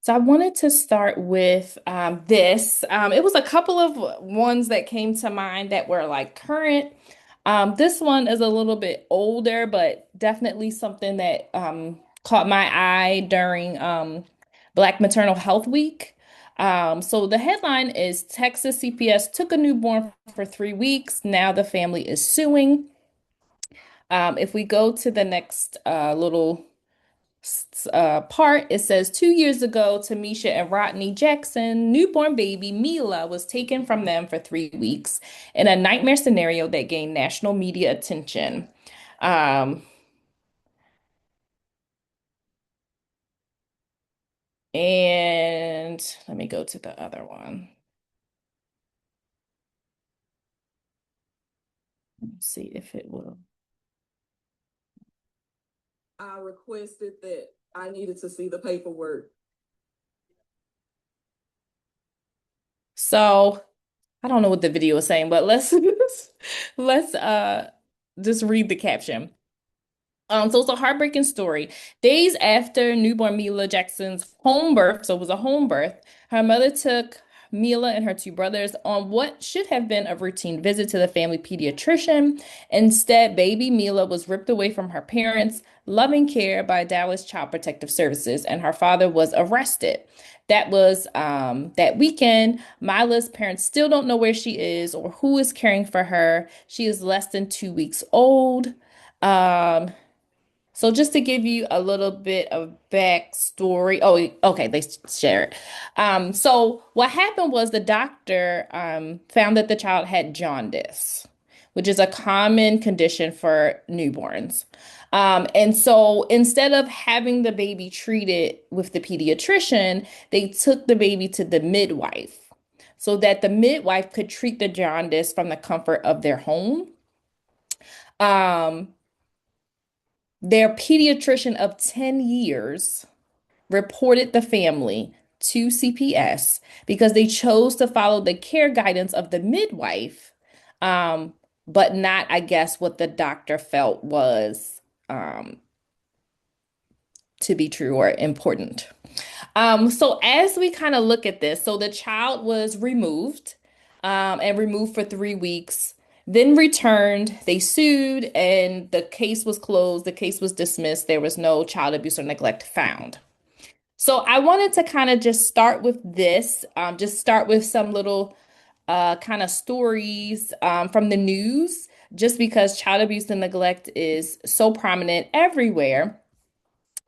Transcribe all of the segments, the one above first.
So I wanted to start with this. It was a couple of ones that came to mind that were like current. This one is a little bit older, but definitely something that caught my eye during Black Maternal Health Week. So the headline is Texas CPS took a newborn for 3 weeks. Now the family is suing. If we go to the next little part, it says 2 years ago, Tamisha and Rodney Jackson, newborn baby Mila was taken from them for 3 weeks in a nightmare scenario that gained national media attention. Um, and let me go to the other one. Let's see if it will. I requested that I needed to see the paperwork. So I don't know what the video is saying, but let's just read the caption. So it's a heartbreaking story. Days after newborn Mila Jackson's home birth, so it was a home birth, her mother took Mila and her two brothers on what should have been a routine visit to the family pediatrician. Instead, baby Mila was ripped away from her parents' loving care by Dallas Child Protective Services, and her father was arrested. That was that weekend. Mila's parents still don't know where she is or who is caring for her. She is less than 2 weeks old. Um, so just to give you a little bit of backstory. Oh, okay, they share it. So what happened was the doctor found that the child had jaundice, which is a common condition for newborns. And so instead of having the baby treated with the pediatrician, they took the baby to the midwife so that the midwife could treat the jaundice from the comfort of their home. Um, their pediatrician of 10 years reported the family to CPS because they chose to follow the care guidance of the midwife, but not, I guess, what the doctor felt was to be true or important. So as we kind of look at this, so the child was removed, and removed for 3 weeks, then returned. They sued, and the case was closed. The case was dismissed. There was no child abuse or neglect found. So I wanted to kind of just start with this, just start with some little kind of stories from the news, just because child abuse and neglect is so prominent everywhere.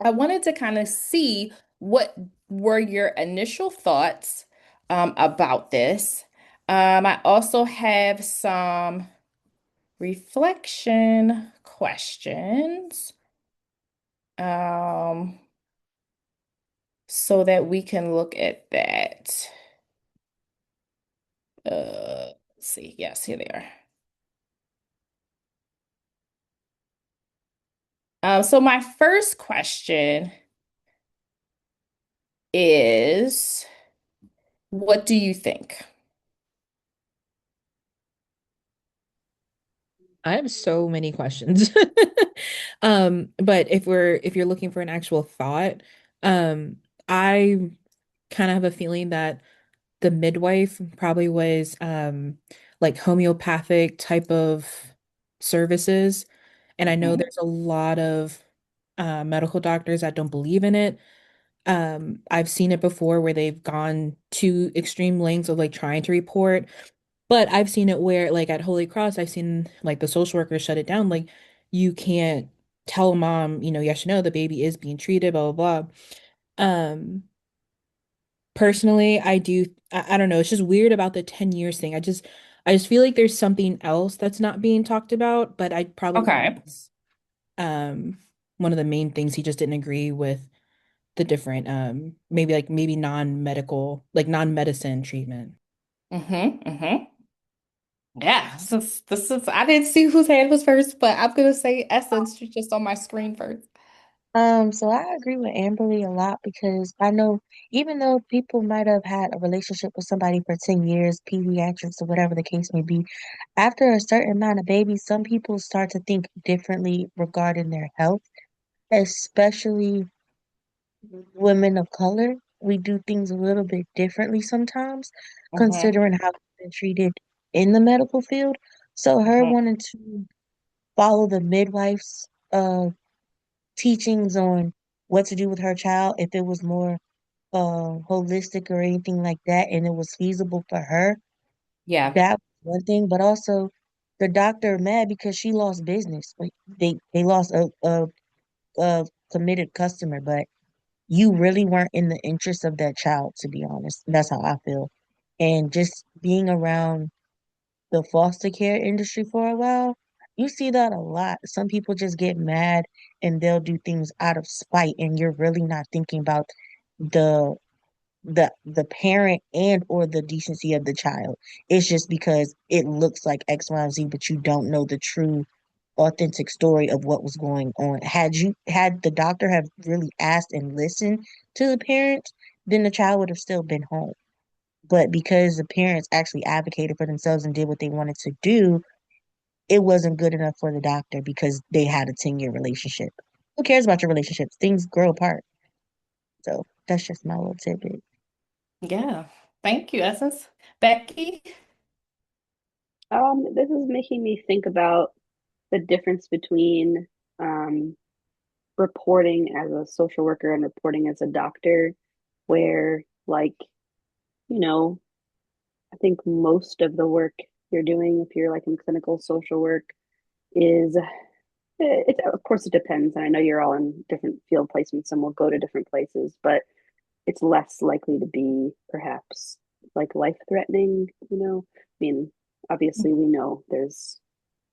I wanted to kind of see what were your initial thoughts about this. I also have some reflection questions um, so that we can look at that. Let's see. Yes, here they are. So my first question is, what do you think? I have so many questions. But if you're looking for an actual thought, I kind of have a feeling that the midwife probably was like homeopathic type of services. And I know Mhm. there's a lot of medical doctors that don't believe in it. I've seen it before where they've gone to extreme lengths of like trying to report, but I've seen it where, like at Holy Cross, I've seen like the social workers shut it down. Like, you can't tell a mom, yes, the baby is being treated, blah, blah, blah. Personally, I don't know. It's just weird about the 10 years thing. I just feel like there's something else that's not being talked about, but I probably think Okay. it's um one of the main things. He just didn't agree with the different maybe non-medical, like non-medicine treatment. Mm-hmm. Yeah, this is I didn't see whose hand was first, but I'm gonna say Essence just on my screen first. So I agree with Amberly a lot because I know even though people might have had a relationship with somebody for 10 years, pediatrics or whatever the case may be, after a certain amount of babies, some people start to think differently regarding their health, especially women of color. we do things a little bit differently sometimes, Mm-hmm. considering how we've been treated in the medical field. So her Mm-hmm. wanting to follow the midwife's teachings on what to do with her child, if it was more holistic or anything like that, and it was feasible for her, Yeah. that was one thing. But also, the doctor mad because she lost business. Like they lost a committed customer, but you really weren't in the interest of that child, to be honest. That's how I feel. And just being around the foster care industry for a while, you see that a lot. Some people just get mad and they'll do things out of spite, and you're really not thinking about the the parent and or the decency of the child. It's just because it looks like X, Y, and Z, but you don't know the true authentic story of what was going on. Had the doctor have really asked and listened to the parents, then the child would have still been home. But because the parents actually advocated for themselves and did what they wanted to do, it wasn't good enough for the doctor because they had a 10-year relationship. Who cares about your relationships? Things grow apart. So that's just my little tidbit. Yeah. Thank you, Essence. Becky? This is making me think about the difference between um, reporting as a social worker and reporting as a doctor, where, like, you know, I think most of the work you're doing, if you're like in clinical social work, is it, of course, it depends. And I know you're all in different field placements, some will go to different places, but it's less likely to be perhaps like life threatening, you know? I mean, obviously, we know there's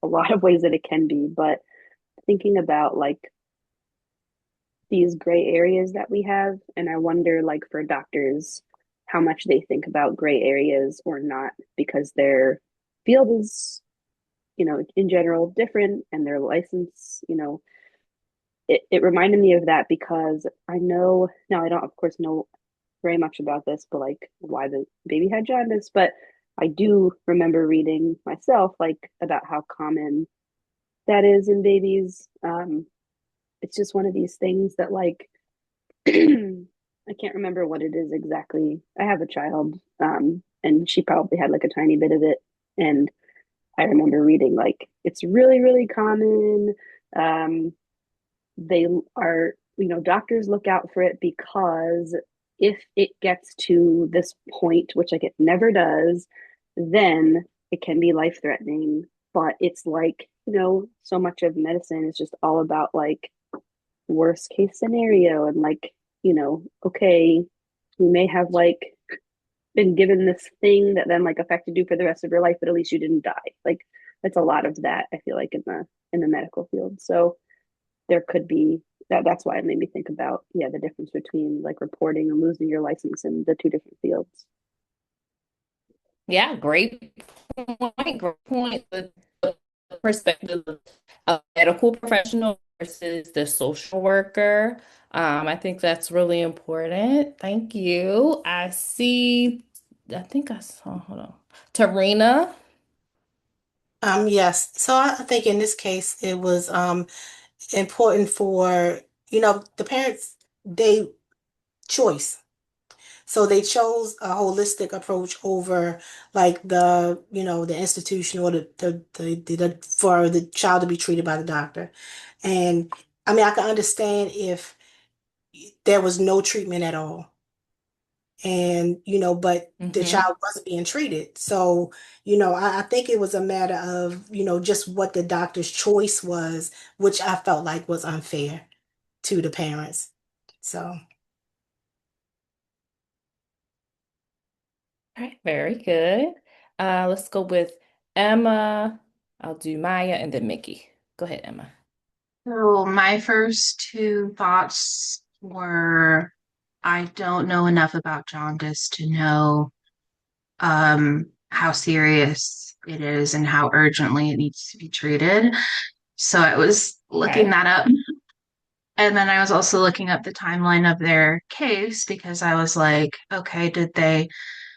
a lot of ways that it can be, but thinking about like these gray areas that we have, and I wonder, like, for doctors, how much they think about gray areas or not, because their field is, in general different, and their license, it reminded me of that because I know now I don't, of course, know very much about this, but like why the baby had jaundice, but I do remember reading myself like about how common that is in babies. It's just one of these things that like I can't remember what it is exactly. I have a child, and she probably had like a tiny bit of it, and I remember reading like it's really really common. Um, they are, doctors look out for it because if it gets to this point, which like it never does, then it can be life threatening. But it's like, so much of medicine is just all about like worst case scenario and like, okay, you may have like been given this thing that then like affected you for the rest of your life, but at least you didn't die. Like that's a lot of that, I feel like, in the medical field. So there could be that's why it made me think about, yeah, the difference between like reporting and losing your license in the two different fields. Yeah, great point. Great point. The perspective of a medical professional versus the social worker. I think that's really important. Thank you. I think I saw, hold on. Tarina. Yes. So I think in this case, it was important for, the parents, they choice. So they chose a holistic approach over like the institution or for the child to be treated by the doctor. And I mean, I can understand if there was no treatment at all. And but the Hmm. child wasn't being treated. So I think it was a matter of just what the doctor's choice was, which I felt like was unfair to the parents. So All right, very good. Let's go with Emma. I'll do Maya and then Mickey. Go ahead, Emma. So my first two thoughts were I don't know enough about jaundice to know how serious it is and how urgently it needs to be treated. So I was looking Okay. that up. And then I was also looking up the timeline of their case because I was like, okay, did they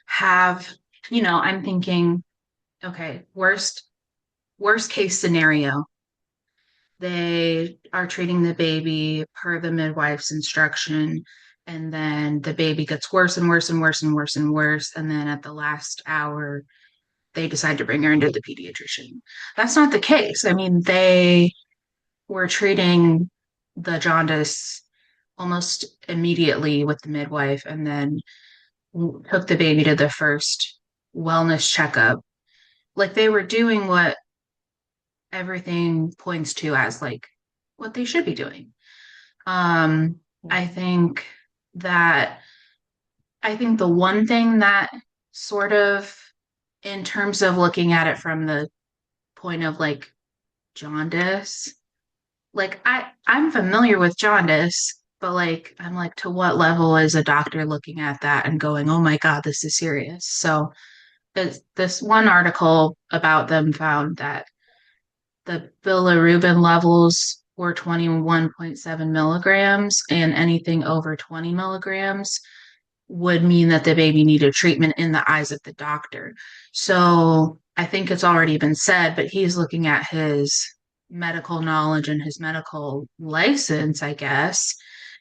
have, I'm thinking, okay, worst case scenario. They are treating the baby per the midwife's instruction. And then the baby gets worse and worse and worse and worse and worse. And then at the last hour, they decide to bring her into the pediatrician. That's not the case. I mean, they were treating the jaundice almost immediately with the midwife and then took the baby to the first wellness checkup. Like they were doing what everything points to as like what they should be doing. Um, I think that I think the one thing that sort of in terms of looking at it from the point of like jaundice, like I'm familiar with jaundice, but like I'm like to what level is a doctor looking at that and going, "Oh my God, this is serious." So this one article about them found that the bilirubin levels were 21.7 milligrams, and anything over 20 milligrams would mean that the baby needed treatment in the eyes of the doctor. So I think it's already been said, but he's looking at his medical knowledge and his medical license, I guess.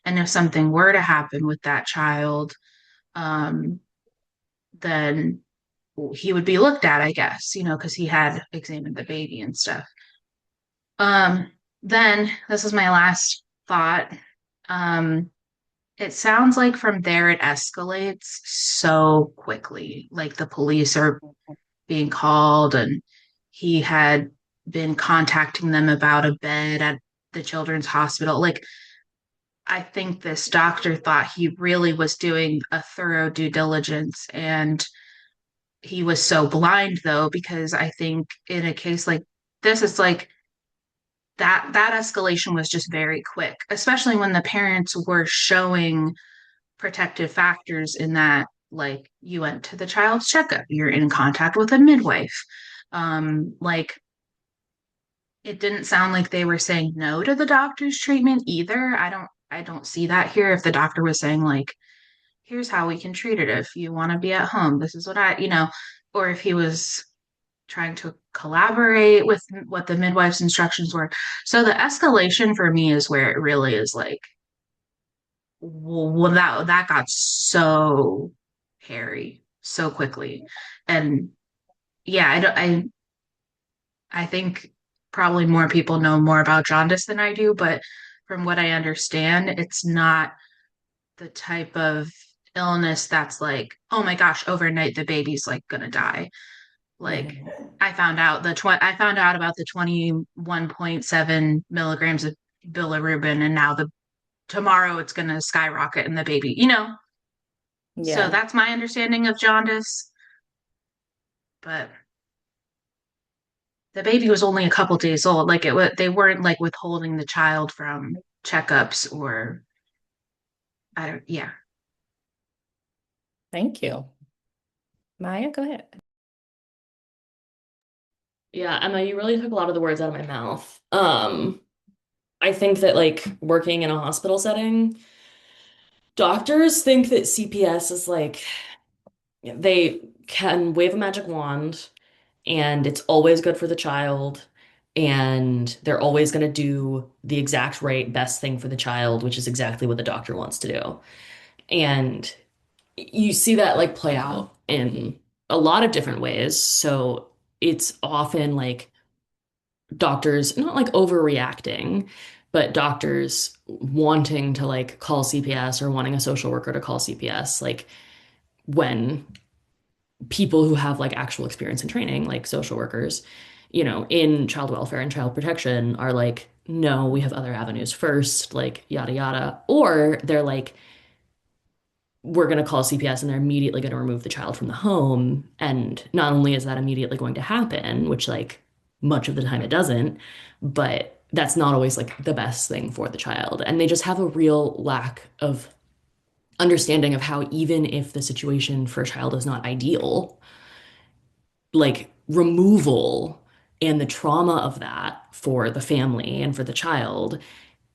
And if something were to happen with that child, um, then he would be looked at, I guess, because he had examined the baby and stuff. Um, then this is my last thought. Um, it sounds like from there it escalates so quickly. Like the police are being called, and he had been contacting them about a bed at the children's hospital. Like, I think this doctor thought he really was doing a thorough due diligence, and he was so blind, though, because I think in a case like this, it's like that escalation was just very quick, especially when the parents were showing protective factors in that, like you went to the child's checkup, you're in contact with a midwife. Like it didn't sound like they were saying no to the doctor's treatment either. I don't see that here. If the doctor was saying like, here's how we can treat it if you want to be at home, this is what or if he was trying to collaborate with what the midwife's instructions were. So the escalation for me is where it really is like, well, that got so hairy so quickly. And yeah, I think probably more people know more about jaundice than I do, but from what I understand, it's not the type of illness that's like, oh my gosh, overnight the baby's like gonna die. Like I found out about the 21.7 milligrams of bilirubin, and now the tomorrow it's gonna skyrocket in the baby. So Yeah. that's my understanding of jaundice. But the baby was only a couple days old. Like they weren't like withholding the child from checkups or I don't, yeah. Thank you. Maya, go ahead. Yeah, Emma, you really took a lot of the words out of my mouth. I think that like working in a hospital setting, doctors think that CPS is like they can wave a magic wand and it's always good for the child and they're always going to do the exact right best thing for the child, which is exactly what the doctor wants to do. And you see that like play out in a lot of different ways. So it's often like doctors not like overreacting, but doctors wanting to like call CPS or wanting a social worker to call CPS, like when people who have like actual experience and training, like social workers, in child welfare and child protection are like, no, we have other avenues first, like yada yada. Or they're like, we're going to call CPS and they're immediately going to remove the child from the home. And not only is that immediately going to happen, which like much of the time it doesn't, but that's not always like the best thing for the child. And they just have a real lack of understanding of how even if the situation for a child is not ideal, like removal and the trauma of that for the family and for the child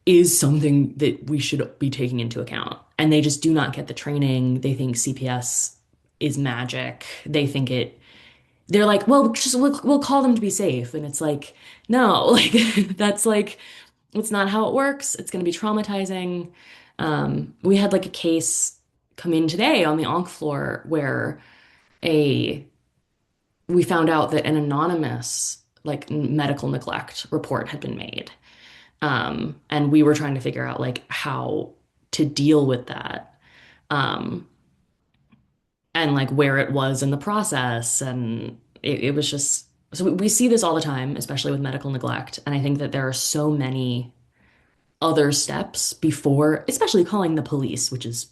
is something that we should be taking into account. And they just do not get the training. They think CPS is magic. They're like, well, just we'll call them to be safe. And it's like, no, like that's like, it's not how it works. It's going to be traumatizing. We had like a case come in today on the onc floor where a we found out that an anonymous like medical neglect report had been made. And we were trying to figure out like how to deal with that. Um, and like where it was in the process. And it was just, so we see this all the time, especially with medical neglect. And I think that there are so many other steps before, especially calling the police, which is,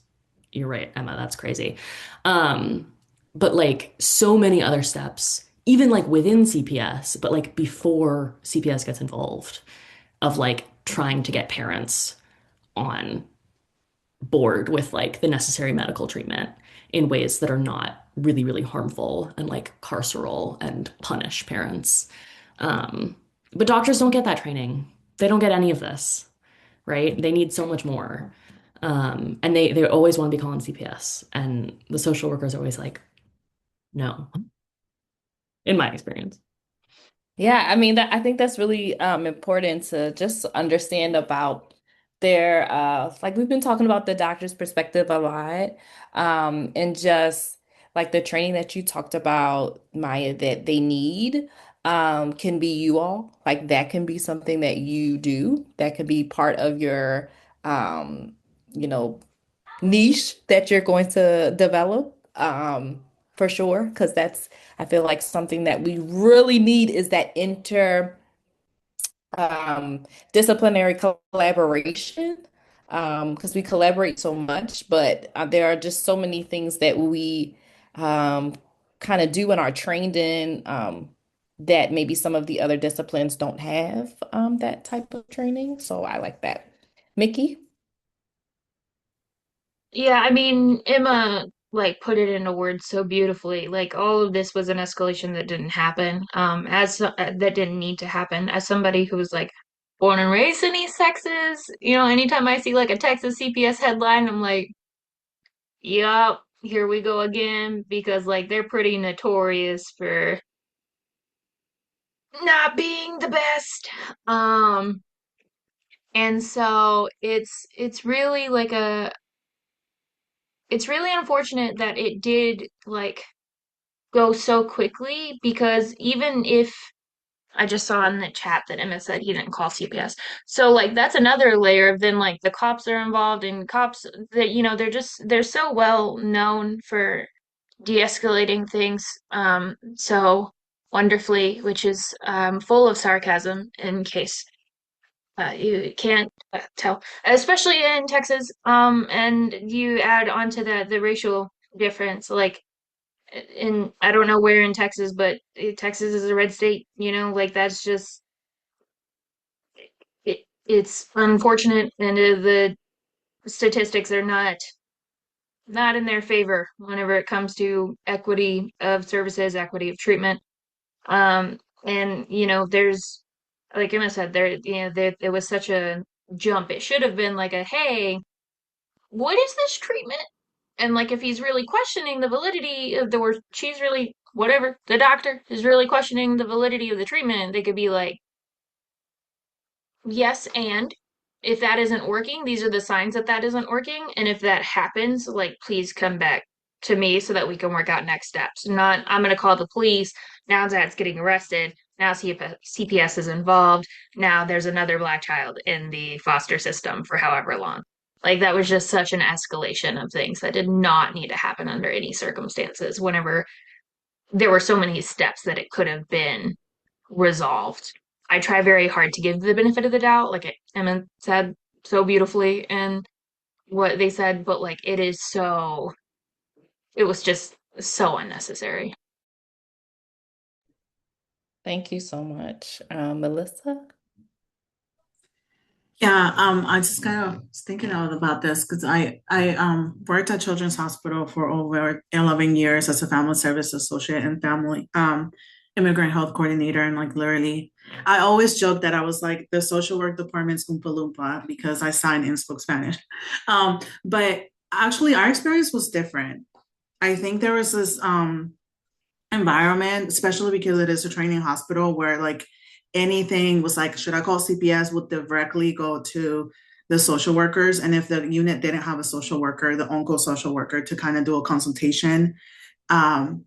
you're right, Emma, that's crazy. Um, but like so many other steps, even like within CPS, but like before CPS gets involved, of like trying to get parents on board with like the necessary medical treatment in ways that are not really, really harmful and like carceral and punish parents. Um, but doctors don't get that training. They don't get any of this, right? They need so much more. And they always want to be calling CPS. And the social workers are always like, no, in my experience. Yeah, I mean that I think that's really important to just understand about their like we've been talking about the doctor's perspective a lot, and just like the training that you talked about, Maya, that they need can be you all. Like that can be something that you do. That could be part of your um, you know, niche that you're going to develop, for sure, because that's I feel like something that we really need is that inter disciplinary collaboration, because we collaborate so much, but there are just so many things that we kind of do and are trained in, that maybe some of the other disciplines don't have that type of training. So I like that. Mickey? Yeah, I mean, Emma like put it into words so beautifully. Like all of this was an escalation that didn't happen, that didn't need to happen. As somebody who was like born and raised in East Texas, anytime I see like a Texas CPS headline, I'm like, yup, here we go again, because like they're pretty notorious for not being the best. Um, and so it's really like it's really unfortunate that it did like go so quickly, because even if I just saw in the chat that Emma said he didn't call CPS. So like that's another layer of then like the cops are involved, and cops that they're so well known for de-escalating things so wonderfully, which is full of sarcasm in case you can't tell, especially in Texas. And you add on to that the racial difference, like in I don't know where in Texas, but Texas is a red state, like that's just it's unfortunate, and the statistics are not in their favor whenever it comes to equity of services, equity of treatment. And there's like Emma said, there was such a jump. It should have been like a hey, what is this treatment? And like if he's really questioning the validity of the or she's really whatever, the doctor is really questioning the validity of the treatment, they could be like, yes, and if that isn't working, these are the signs that that isn't working. And if that happens, like, please come back to me so that we can work out next steps. Not, I'm going to call the police. Now dad's getting arrested. Now CPS is involved. Now there's another black child in the foster system for however long. Like, that was just such an escalation of things that did not need to happen under any circumstances whenever there were so many steps that it could have been resolved. I try very hard to give the benefit of the doubt, like Emma said so beautifully and what they said, but like it was just so unnecessary. Thank you so much. Melissa? Yeah, I just kind of was thinking out about this because I worked at Children's Hospital for over 11 years as a family service associate and family immigrant health coordinator, and like literally I always joke that I was like the social work department's Oompa Loompa because I signed and spoke Spanish. But actually our experience was different. I think there was this environment, especially because it is a training hospital where like anything was like, should I call CPS, would directly go to the social workers. And if the unit didn't have a social worker, the on-call social worker to kind of do a consultation um,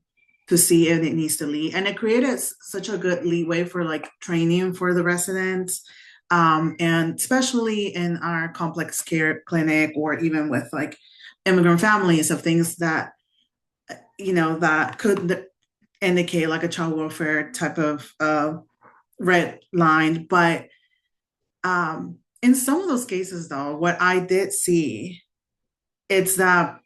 to see if it needs to leave. And it created such a good leeway for like training for the residents. And especially in our complex care clinic or even with like immigrant families of things that, that could indicate like a child welfare type of red line. But in some of those cases, though, what I did see, it's that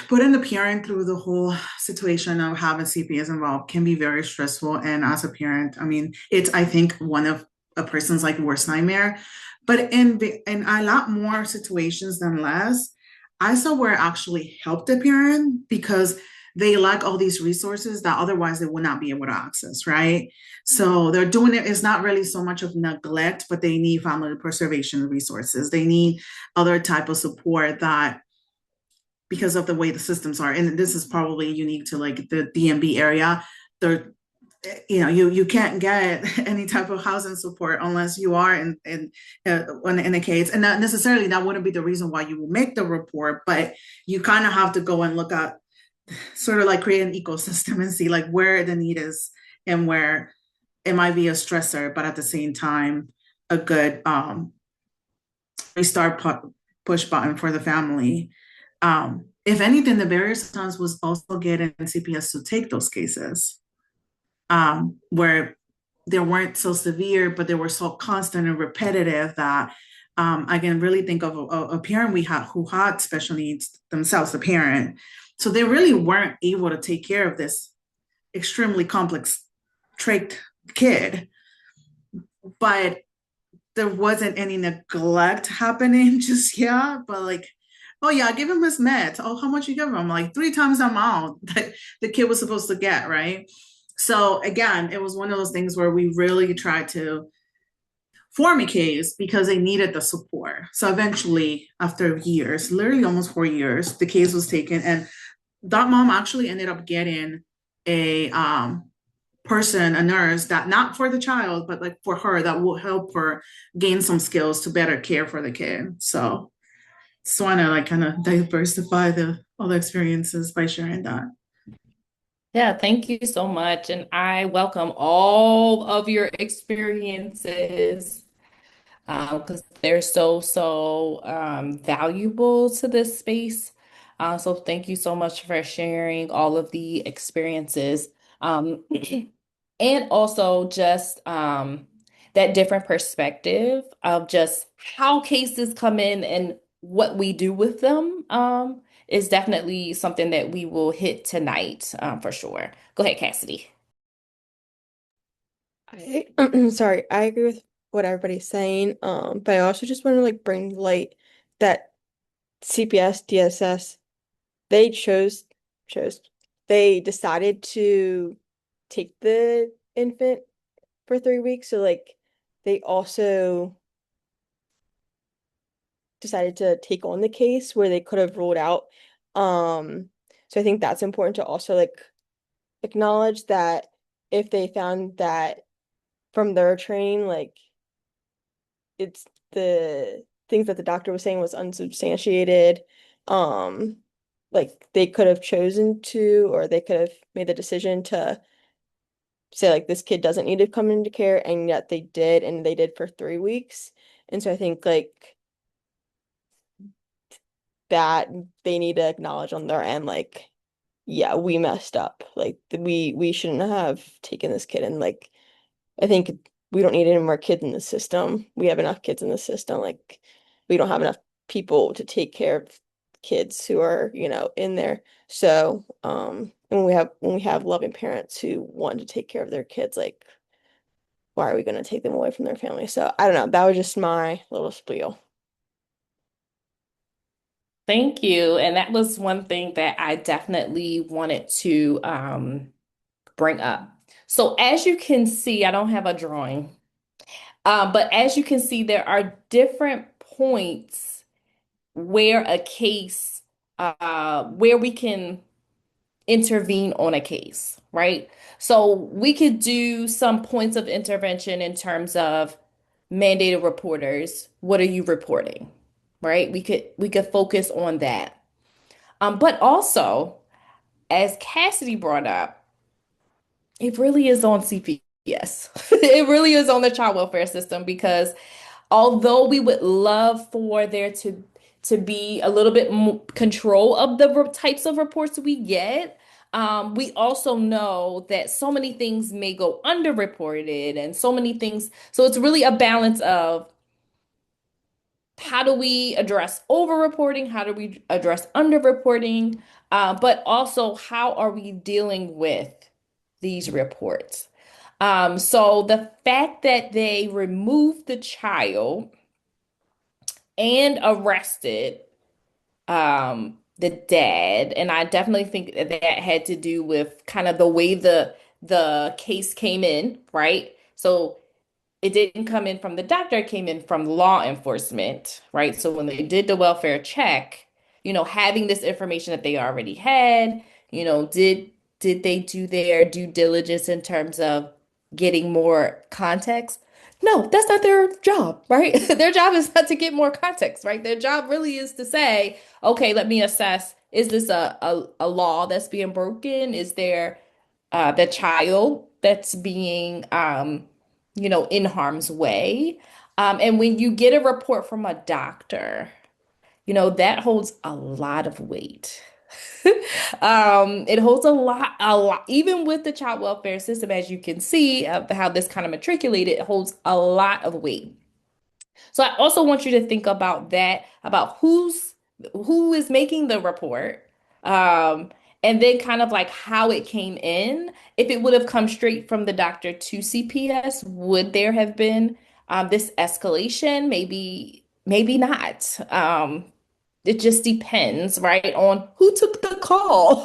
putting the parent through the whole situation of having CPS involved can be very stressful. And as a parent, I mean, it's, I think, one of a person's like worst nightmare. But in a lot more situations than less, I saw where it actually helped the parent because they lack all these resources that otherwise they would not be able to access, right? So they're doing it. It's not really so much of neglect, but they need family preservation resources. They need other type of support that because of the way the systems are, and this is probably unique to like the DMB area, there, you can't get any type of housing support unless you are in a case, and not necessarily that wouldn't be the reason why you will make the report, but you kind of have to go and look at sort of like create an ecosystem and see like where the need is and where it might be a stressor, but at the same time, a good restart push button for the family. If anything, the barrier sometimes was also getting CPS to take those cases where they weren't so severe, but they were so constant and repetitive that I can really think of a parent we had who had special needs themselves, a parent. So they really weren't able to take care of this extremely complex trait kid. But there wasn't any neglect happening just yet, but like, oh yeah, give him his meds. Oh, how much you give him? Like 3 times the amount that the kid was supposed to get, right? So again, it was one of those things where we really tried to form a case because they needed the support. So eventually, after years, literally almost 4 years, the case was taken, and that mom actually ended up getting a person, a nurse that not for the child, but like for her that will help her gain some skills to better care for the kid. So just want to like kind of diversify the other experiences by sharing that. Yeah, thank you so much. And I welcome all of your experiences because they're so valuable to this space. So thank you so much for sharing all of the experiences. Um, and also just that different perspective of just how cases come in and what we do with them is definitely something that we will hit tonight for sure. Go ahead, Cassidy. Sorry, I agree with what everybody's saying. But I also just want to like bring light that CPS, DSS, they chose they decided to take the infant for 3 weeks. So like they also decided to take on the case where they could have ruled out. So I think that's important to also like acknowledge that if they found that from their training, like it's the things that the doctor was saying was unsubstantiated. Um, like they could have chosen to, or they could have made the decision to say like this kid doesn't need to come into care, and yet they did, and they did for 3 weeks. And so I think like that they need to acknowledge on their end, like, yeah, we messed up. Like we shouldn't have taken this kid, and like I think we don't need any more kids in the system. We have enough kids in the system. Like we don't have enough people to take care of kids who are, in there. So, and when we have loving parents who want to take care of their kids, like why are we going to take them away from their family? So I don't know. That was just my little spiel. Thank you. And that was one thing that I definitely wanted to bring up. So as you can see, I don't have a drawing, but as you can see, there are different points where a case, where we can intervene on a case, right? So we could do some points of intervention in terms of mandated reporters, what are you reporting? Right? We could focus on that. But also, as Cassidy brought up, it really is on CPS. It really is on the child welfare system because although we would love for there to be a little bit more control of the types of reports we get, we also know that so many things may go underreported and so many things. So it's really a balance of how do we address overreporting? How do we address underreporting? But also, how are we dealing with these reports? So the fact that they removed the child and arrested the dad, and I definitely think that that had to do with kind of the way the case came in, right? So it didn't come in from the doctor, it came in from law enforcement, right? So when they did the welfare check, having this information that they already had, did they do their due diligence in terms of getting more context? No, that's not their job, right? Their job is not to get more context, right? Their job really is to say, okay, let me assess, is this a law that's being broken? Is there the child that's being in harm's way. And when you get a report from a doctor, that holds a lot of weight. It holds a lot, even with the child welfare system, as you can see, how this kind of matriculated, it holds a lot of weight. So I also want you to think about that, about who is making the report, um, and then kind of like how it came in. If it would have come straight from the doctor to CPS, would there have been this escalation? Maybe, maybe not. It just depends, right, on who took the call,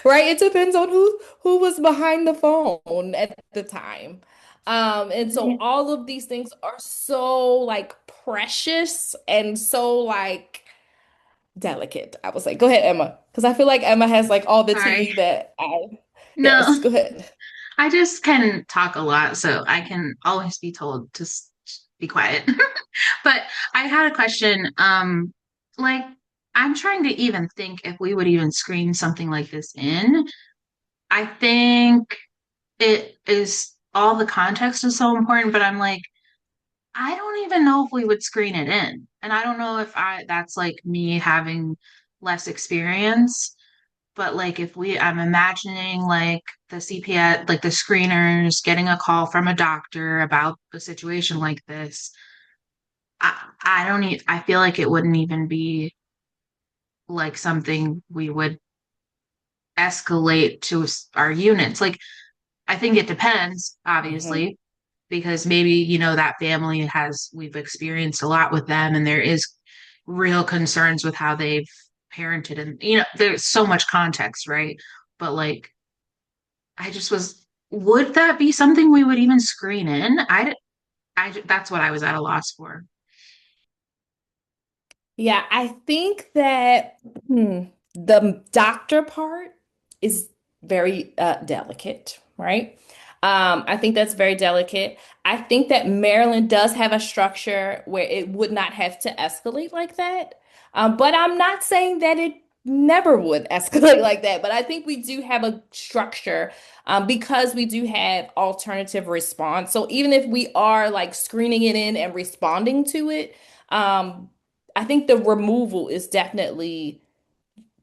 right? It depends on who was behind the phone at the time. And so Yeah. all of these things are so like precious and so like delicate. I was like, go ahead, Emma, because I feel like Emma has like all the Sorry. tea that I, No, yes, go ahead. I just can talk a lot, so I can always be told to be quiet. But I had a question. Like, I'm trying to even think if we would even screen something like this in. I think it is all the context is so important, but I'm like, I don't even know if we would screen it in. And I don't know if that's like me having less experience, but like if I'm imagining like the CPS, like the screeners getting a call from a doctor about a situation like this. I don't I feel like it wouldn't even be like something we would escalate to our units. Like, I think it depends, Mhm. obviously, because maybe, that family we've experienced a lot with them and there is real concerns with how they've parented. And, there's so much context, right? But like, would that be something we would even screen in? That's what I was at a loss for. Yeah, I think that the doctor part is very delicate, right? I think that's very delicate. I think that Maryland does have a structure where it would not have to escalate like that. But I'm not saying that it never would escalate like that. But I think we do have a structure because we do have alternative response. So even if we are like screening it in and responding to it, um, I think the removal is definitely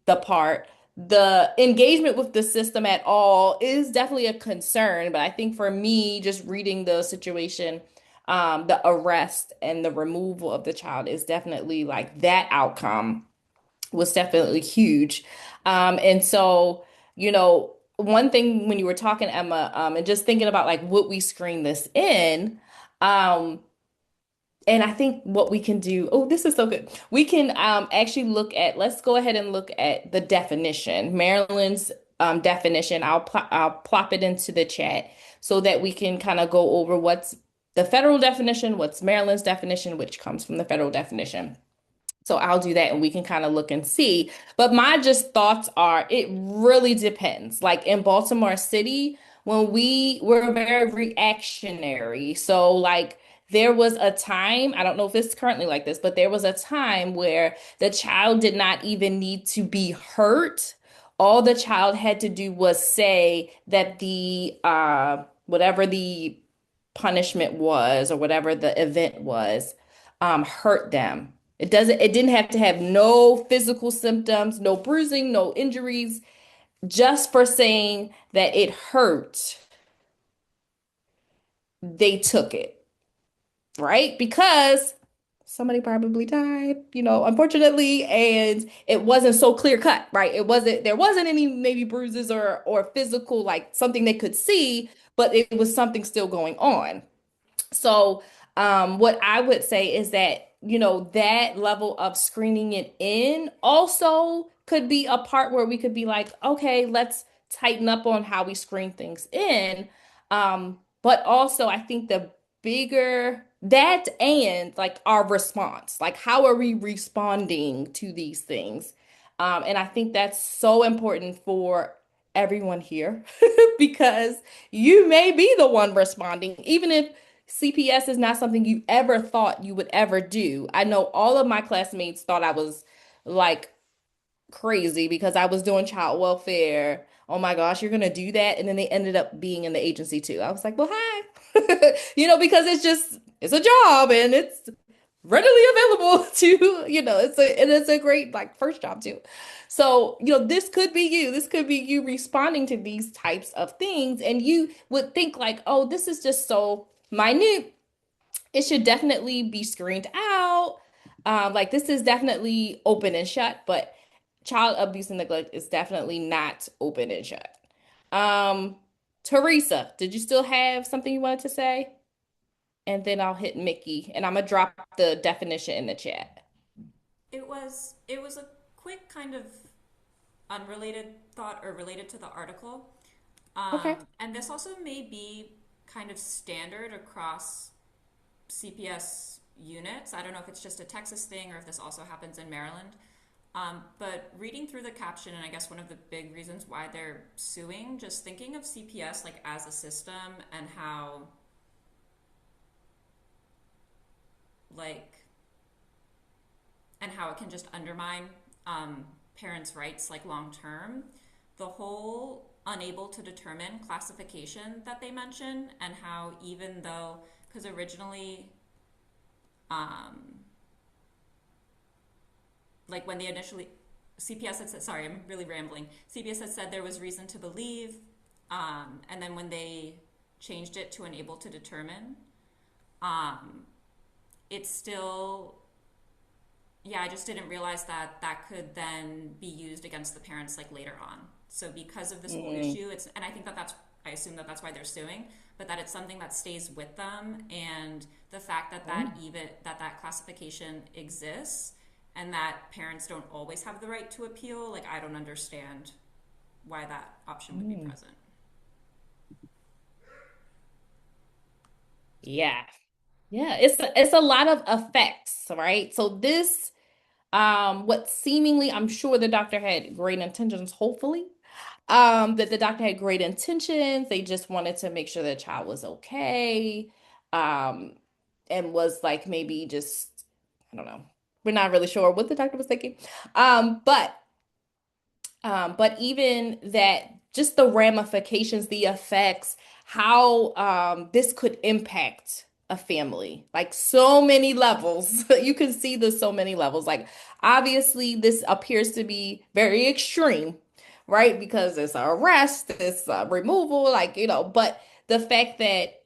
the part. The engagement with the system at all is definitely a concern, but I think for me, just reading the situation, the arrest and the removal of the child is definitely like that outcome was definitely huge. And so, one thing when you were talking, Emma, and just thinking about like would we screen this in, um, and I think what we can do, oh, this is so good. We can actually let's go ahead and look at the definition, Maryland's definition. I'll plop it into the chat so that we can kind of go over what's the federal definition, what's Maryland's definition, which comes from the federal definition. So I'll do that and we can kind of look and see. But my just thoughts are it really depends. Like in Baltimore City, when we're very reactionary. So like there was a time, I don't know if it's currently like this, but there was a time where the child did not even need to be hurt. All the child had to do was say that the whatever the punishment was or whatever the event was hurt them. It didn't have to have no physical symptoms, no bruising, no injuries, just for saying that it hurt, they took it, right? Because somebody probably died, unfortunately, and it wasn't so clear cut, right? There wasn't any maybe bruises or physical, like something they could see, but it was something still going on. So, what I would say is that, that level of screening it in also could be a part where we could be like, okay, let's tighten up on how we screen things in. But also, I think the bigger that and like our response, like how are we responding to these things? And I think that's so important for everyone here because you may be the one responding, even if CPS is not something you ever thought you would ever do. I know all of my classmates thought I was like crazy because I was doing child welfare. Oh my gosh, you're gonna do that? And then they ended up being in the agency too. I was like, well, hi. Because it's a job and it's readily available to, it's a great like first job too. So, this could be you. This could be you responding to these types of things. And you would think like, oh, this is just so minute. It should definitely be screened out. Like this is definitely open and shut, but child abuse and neglect is definitely not open and shut. Um, Teresa, did you still have something you wanted to say? And then I'll hit Mickey, and I'm gonna drop the definition in the chat. It was a quick kind of unrelated thought or related to the article. Okay. And this also may be kind of standard across CPS units. I don't know if it's just a Texas thing or if this also happens in Maryland. But reading through the caption, and I guess one of the big reasons why they're suing, just thinking of CPS like as a system and how like it can just undermine parents' rights like long term. The whole unable to determine classification that they mention, and how even though, because originally, um, like when they initially, CPS had said, sorry, I'm really rambling. CPS had said there was reason to believe, and then when they changed it to unable to determine, um, it's still, yeah, I just didn't realize that that could then be used against the parents like later on. So because of this whole Mm. issue, and I think I assume that that's why they're suing, but that it's something that stays with them, and the fact that that classification exists, and that parents don't always have the right to appeal, like I don't understand why that option would be Mm. present. Yeah. Yeah, it's a lot of effects, right? So this what seemingly I'm sure the doctor had great intentions, hopefully. That the doctor had great intentions. They just wanted to make sure the child was okay. Um, and was like maybe just I don't know. We're not really sure what the doctor was thinking. But even that, just the ramifications, the effects, how this could impact a family, like so many levels. You can see there's so many levels. Like obviously, this appears to be very extreme, right? Because it's an arrest, it's a removal, like But the fact that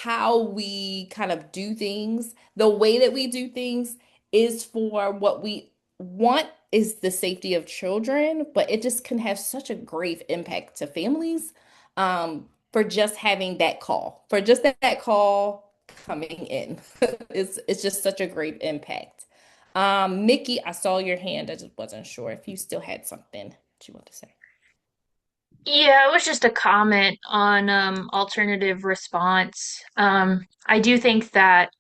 how we kind of do things, the way that we do things is for what we want is the safety of children, but it just can have such a grave impact to families for just having that call, for just that call coming in. It's just such a great impact. Mickey, I saw your hand. I just wasn't sure if you still had something that you want to say. Yeah, it was just a comment on alternative response. I do think that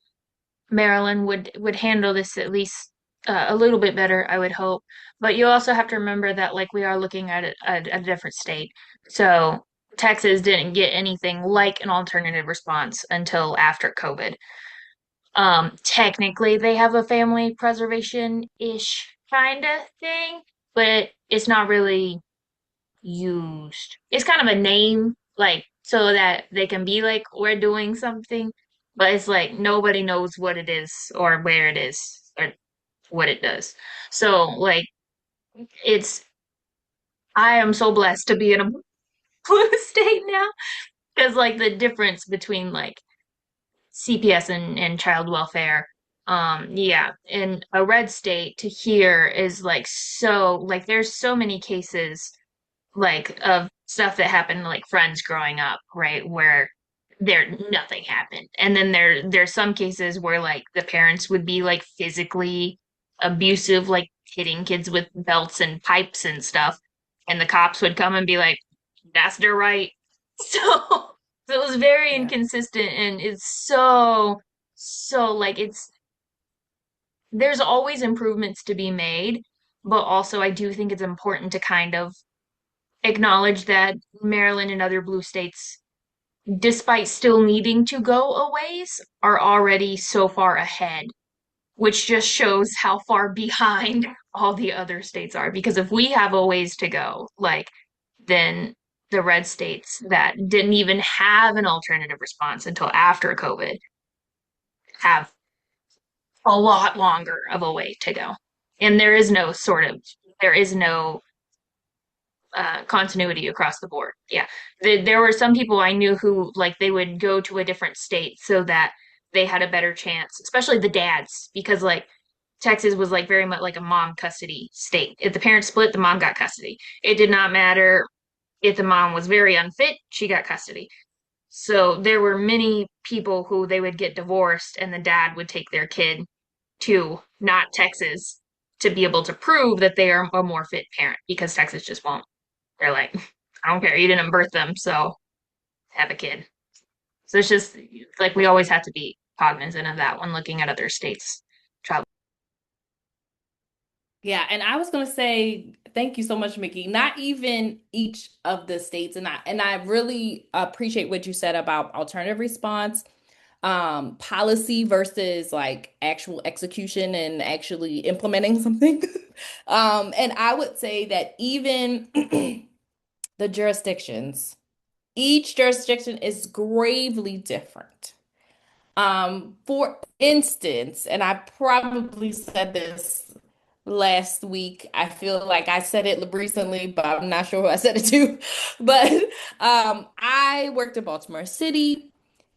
Maryland would handle this at least a little bit better, I would hope. But you also have to remember that like we are looking at it at a different state. So Texas didn't get anything like an alternative response until after COVID. Technically, they have a family preservation-ish kind of thing, but it's not really used. It's kind of a name, like, so that they can be like, we're doing something, but it's like nobody knows what it is or where it is or what it does. So, like, it's, I am so blessed to be in a blue state now because, like, the difference between like CPS and child welfare. Yeah, in a red state to here is like so like there's so many cases like of stuff that happened to like friends growing up, right? Where there nothing happened. And then there's some cases where like the parents would be like physically abusive, like hitting kids with belts and pipes and stuff. And the cops would come and be like, that's their right. So it was very Yeah. inconsistent and it's so like it's there's always improvements to be made, but also I do think it's important to kind of acknowledge that Maryland and other blue states, despite still needing to go a ways, are already so far ahead, which just shows how far behind all the other states are. Because if we have a ways to go, like, then the red states that didn't even have an alternative response until after COVID have a lot longer of a way to go. And there is no continuity across the board. Yeah. There were some people I knew who like they would go to a different state so that they had a better chance, especially the dads, because like Texas was like very much like a mom custody state. If the parents split, the mom got custody. It did not matter if the mom was very unfit, she got custody. So there were many people who they would get divorced and the dad would take their kid to not Texas to be able to prove that they are a more fit parent because Texas just won't. They're like, I don't care, you didn't birth them, so have a kid. So it's just like we always have to be cognizant of that when looking at other states' travel. Yeah, and I was gonna say thank you so much, Mickey. Not even each of the states, and I really appreciate what you said about alternative response, policy versus like actual execution and actually implementing something. And I would say that even the jurisdictions, each jurisdiction is gravely different. For instance, and I probably said this last week. I feel like I said it recently, but I'm not sure who I said it to. But I worked in Baltimore City,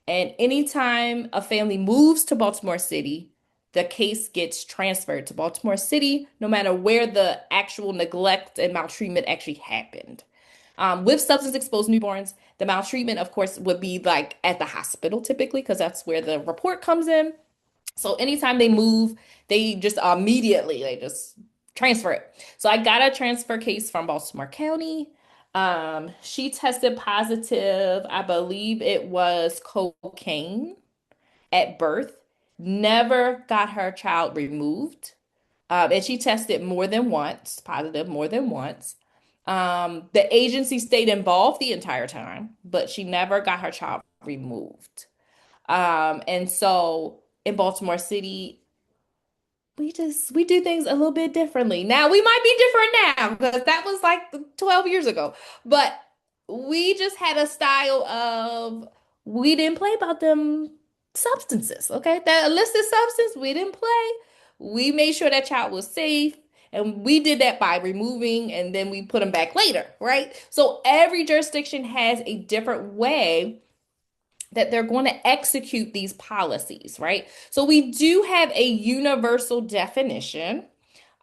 and anytime a family moves to Baltimore City, the case gets transferred to Baltimore City, no matter where the actual neglect and maltreatment actually happened. With substance exposed newborns, the maltreatment, of course, would be like at the hospital typically, because that's where the report comes in. So anytime they move, they just immediately they just transfer it. So I got a transfer case from Baltimore County. She tested positive, I believe it was cocaine at birth, never got her child removed. And she tested more than once, positive more than once. The agency stayed involved the entire time, but she never got her child removed. And so in Baltimore City, we do things a little bit differently. Now we might be different now because that was like 12 years ago. But we just had a style of we didn't play about them substances, okay? That illicit substance, we didn't play. We made sure that child was safe. And we did that by removing and then we put them back later, right? So every jurisdiction has a different way that they're going to execute these policies, right? So we do have a universal definition.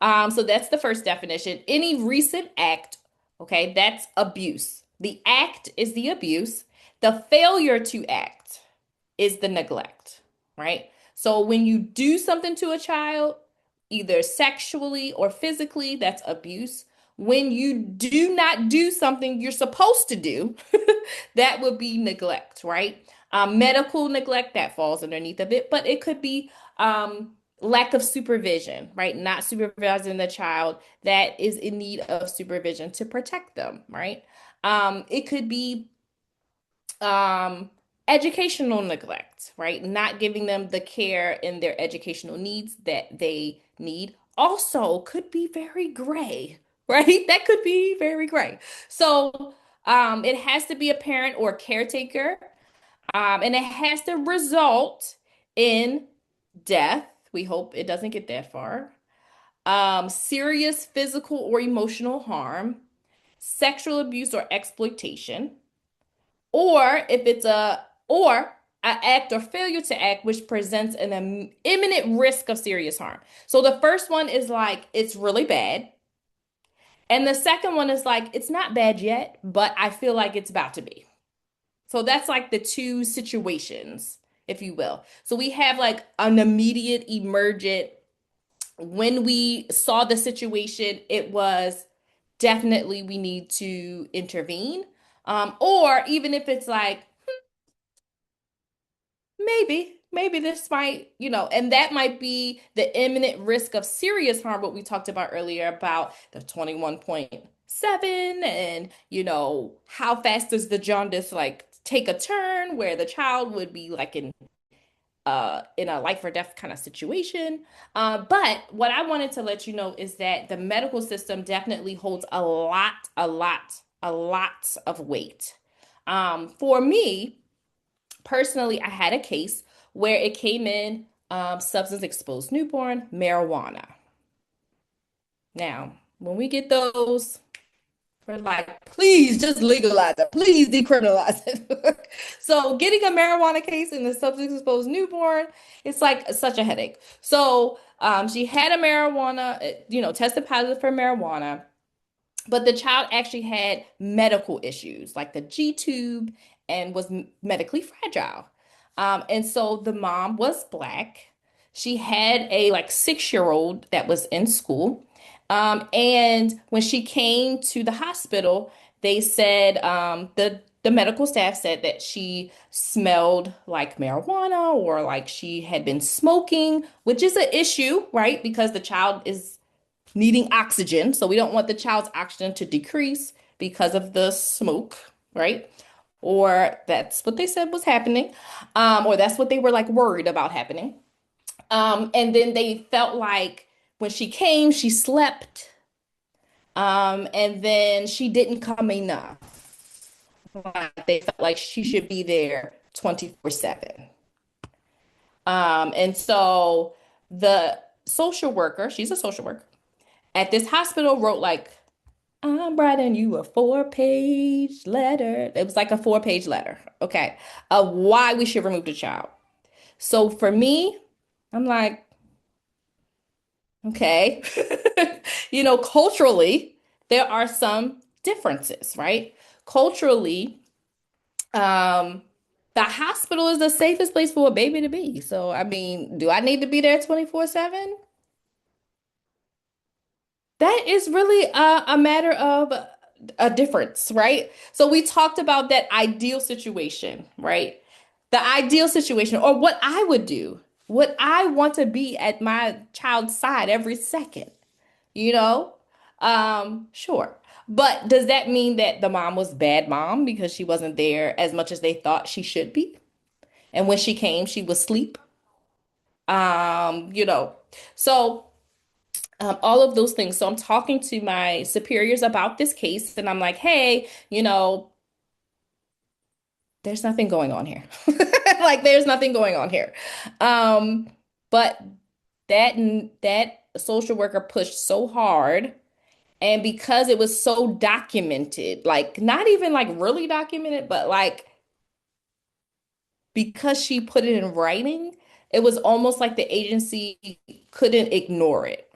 So that's the first definition. Any recent act, okay, that's abuse. The act is the abuse. The failure to act is the neglect, right? So when you do something to a child, either sexually or physically, that's abuse. When you do not do something you're supposed to do, that would be neglect, right? Medical neglect that falls underneath of it, but it could be lack of supervision, right? Not supervising the child that is in need of supervision to protect them, right? It could be Um, Educational neglect, right? Not giving them the care in their educational needs that they need also could be very gray, right? That could be very gray. So, it has to be a parent or caretaker, and it has to result in death. We hope it doesn't get that far. Serious physical or emotional harm, sexual abuse or exploitation, or if it's an act or failure to act which presents an imminent risk of serious harm. So the first one is like it's really bad, and the second one is like it's not bad yet, but I feel like it's about to be. So that's like the two situations, if you will. So we have like an immediate emergent. When we saw the situation, it was definitely we need to intervene. Or even if it's like, maybe this might, and that might be the imminent risk of serious harm, what we talked about earlier about the 21.7 and, how fast does the jaundice like take a turn where the child would be like in a life or death kind of situation. But what I wanted to let you know is that the medical system definitely holds a lot of weight. For me, personally, I had a case where it came in substance exposed newborn, marijuana. Now, when we get those, we're like, please just legalize it. Please decriminalize it. So getting a marijuana case in the substance exposed newborn, it's like such a headache. So she had a marijuana, tested positive for marijuana. But the child actually had medical issues like the G tube and was medically fragile. And so the mom was black. She had a like 6 year old that was in school. And when she came to the hospital, they said the medical staff said that she smelled like marijuana or like she had been smoking, which is an issue, right? Because the child is needing oxygen. So we don't want the child's oxygen to decrease because of the smoke, right? Or that's what they said was happening, or that's what they were like worried about happening. And then they felt like when she came, she slept, and then she didn't come enough. Like they felt like she should be there 24/7. And so the social worker, she's a social worker at this hospital, wrote like I'm writing you a 4-page letter. It was like a 4-page letter, okay, of why we should remove the child. So for me, I'm like, okay, culturally, there are some differences, right? Culturally, um, the hospital is the safest place for a baby to be. So, I mean, do I need to be there 24/7? That is really a matter of a difference, right? So we talked about that ideal situation, right? The ideal situation, or what I would do, what I want to be at my child's side every second, you know? Sure. But does that mean that the mom was bad mom because she wasn't there as much as they thought she should be? And when she came, she was asleep. Um, you know, so all of those things. So I'm talking to my superiors about this case, and I'm like, hey, there's nothing going on here. Like, there's nothing going on here. Um, but that social worker pushed so hard, and because it was so documented, like not even like really documented, but like because she put it in writing, it was almost like the agency couldn't ignore it.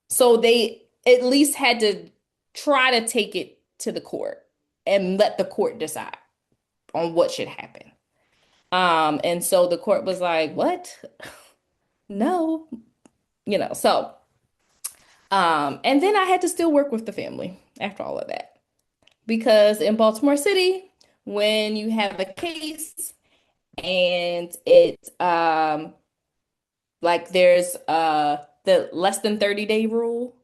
So they at least had to try to take it to the court and let the court decide on what should happen. And so the court was like, "What? No." So and then I had to still work with the family after all of that. Because in Baltimore City, when you have a case and it's like there's the less than 30-day rule,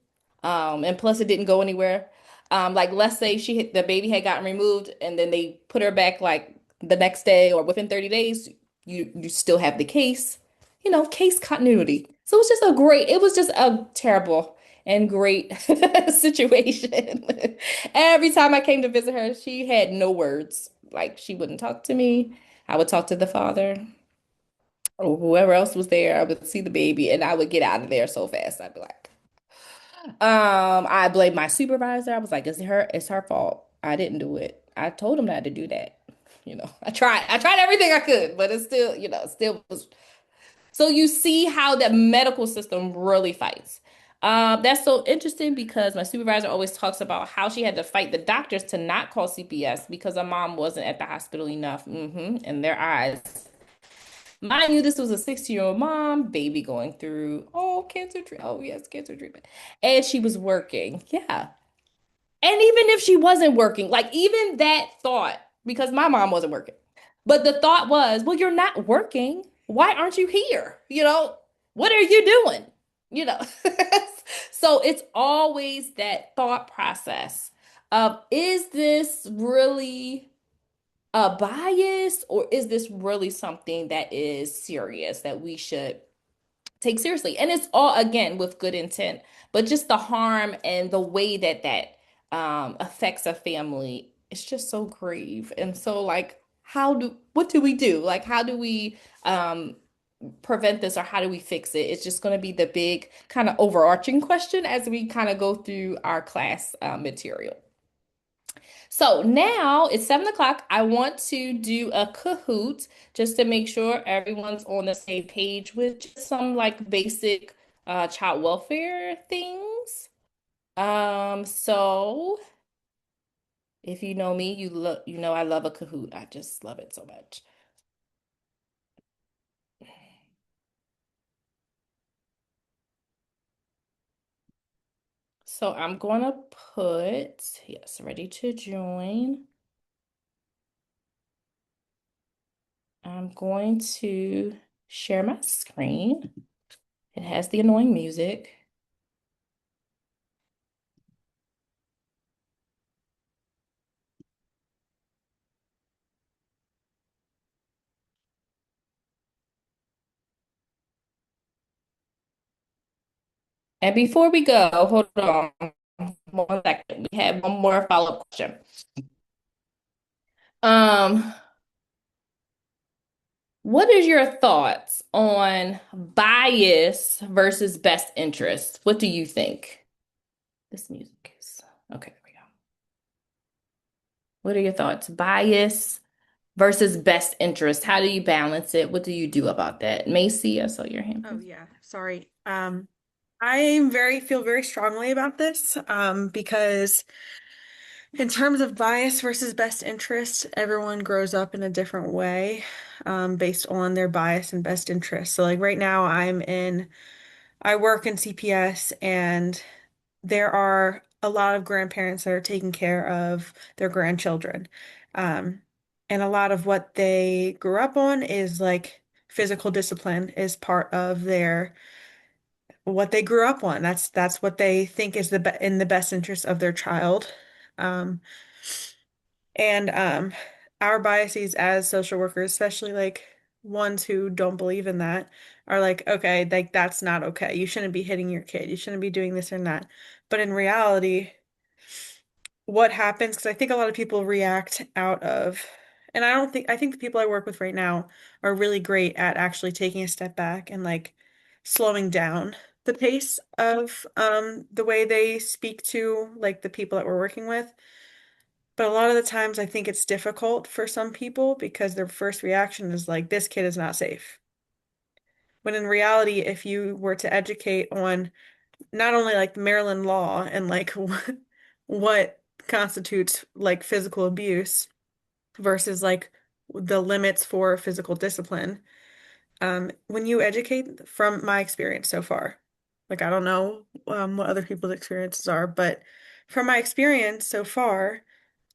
and plus it didn't go anywhere. Like let's say the baby had gotten removed and then they put her back like the next day or within 30 days, you still have the case, case continuity. So it was just a terrible and great situation. Every time I came to visit her, she had no words. Like she wouldn't talk to me. I would talk to the father or whoever else was there. I would see the baby and I would get out of there so fast. I'd be like, I blame my supervisor. I was like, it's her fault. I didn't do it. I told him not to do that. I tried everything I could, but it's still, it still was. So you see how the medical system really fights. That's so interesting because my supervisor always talks about how she had to fight the doctors to not call CPS because her mom wasn't at the hospital enough, in their eyes. Mind you, this was a 60-year-old mom, baby going through, cancer treatment. Oh, yes, cancer treatment. And she was working. Yeah. And even if she wasn't working, like even that thought, because my mom wasn't working, but the thought was, well, you're not working. Why aren't you here? What are you doing? You know. So it's always that thought process of, is this really a bias or is this really something that is serious that we should take seriously? And it's all again with good intent, but just the harm and the way that affects a family, it's just so grave. And so like what do we do? Like how do we prevent this or how do we fix it? It's just going to be the big kind of overarching question as we kind of go through our class material. So now it's 7 o'clock. I want to do a Kahoot just to make sure everyone's on the same page with just some like basic child welfare things. So if you know me, you know I love a Kahoot. I just love it so much. So I'm gonna put, yes, ready to join. I'm going to share my screen. It has the annoying music. And before we go, hold on 1 second. We have one more follow-up question. Um, what is your thoughts on bias versus best interest? What do you think? This music is okay, there we go. What are your thoughts? Bias versus best interest. How do you balance it? What do you do about that? Macy, I saw your hand. Oh yeah, sorry. I feel very strongly about this because in terms of bias versus best interest, everyone grows up in a different way based on their bias and best interest. So like right now I work in CPS and there are a lot of grandparents that are taking care of their grandchildren. Um, and a lot of what they grew up on is like physical discipline is part of their what they grew up on. That's what they think is in the best interest of their child. Um, and our biases as social workers, especially like ones who don't believe in that, are like, okay, like that's not okay. You shouldn't be hitting your kid. You shouldn't be doing this and that. But in reality, what happens, because I think a lot of people react out of, and I think the people I work with right now are really great at actually taking a step back and like slowing down the pace of the way they speak to like the people that we're working with. But a lot of the times I think it's difficult for some people because their first reaction is like, this kid is not safe. When in reality, if you were to educate on not only like Maryland law and like what constitutes like physical abuse versus like the limits for physical discipline, when you educate from my experience so far, like I don't know what other people's experiences are, but from my experience so far,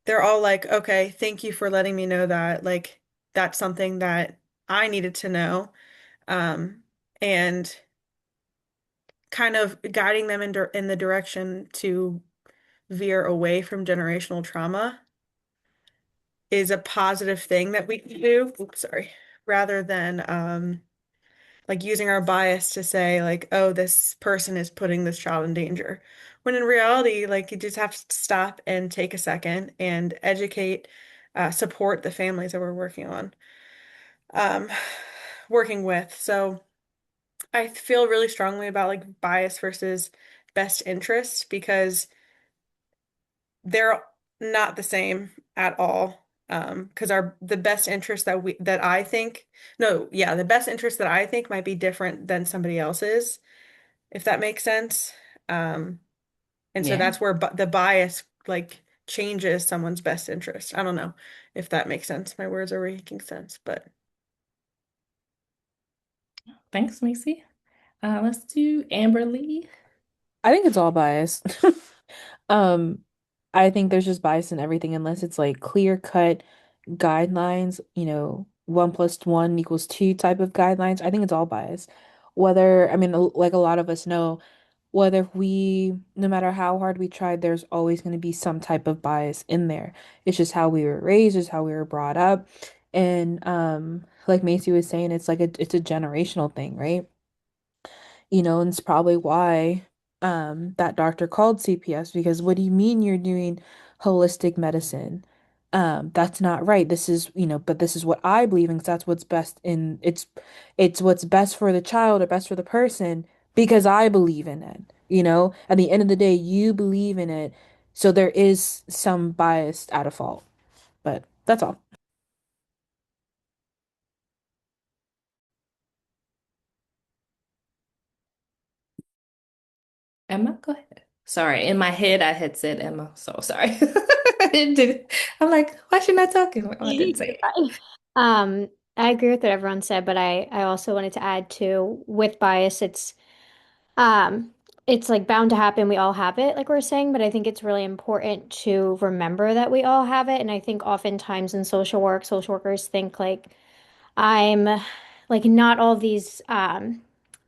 they're all like, okay, thank you for letting me know that. Like, that's something that I needed to know. Um, and kind of guiding them in the direction to veer away from generational trauma is a positive thing that we can do. Oops, sorry. Rather than like using our bias to say like, oh, this person is putting this child in danger. When in reality, like you just have to stop and take a second and educate, support the families that we're um, working with. So I feel really strongly about like bias versus best interest because they're not the same at all. Because our the best interest that I think no, yeah, the best interest that I think might be different than somebody else's, if that makes sense. Um, and so Yeah. that's where the bias like changes someone's best interest. I don't know if that makes sense. My words are making sense, but Thanks, Macy. Let's do Amberly. I think it's all bias. Um, I think there's just bias in everything unless it's like clear cut guidelines, 1 + 1 = 2 type of guidelines. I think it's all bias. Whether, I mean, like a lot of us know, no matter how hard we tried, there's always going to be some type of bias in there. It's just how we were raised, it's how we were brought up. And like Macy was saying, it's a generational thing, right? And it's probably why that doctor called CPS because what do you mean you're doing holistic medicine? That's not right. But this is what I believe in 'cause that's what's best in it's what's best for the child or best for the person because I believe in it. At the end of the day, you believe in it. So there is some bias out of fault. But that's all. Emma, go ahead. Sorry, in my head I had said Emma, so sorry. I didn't do it. I'm like, why is she not talking? Oh, I didn't say You're it. fine. I agree with what everyone said, but I also wanted to add to with bias, um it's like bound to happen. We all have it, like we're saying, but I think it's really important to remember that we all have it. And I think oftentimes in social work, social workers think like I'm like not all these I'm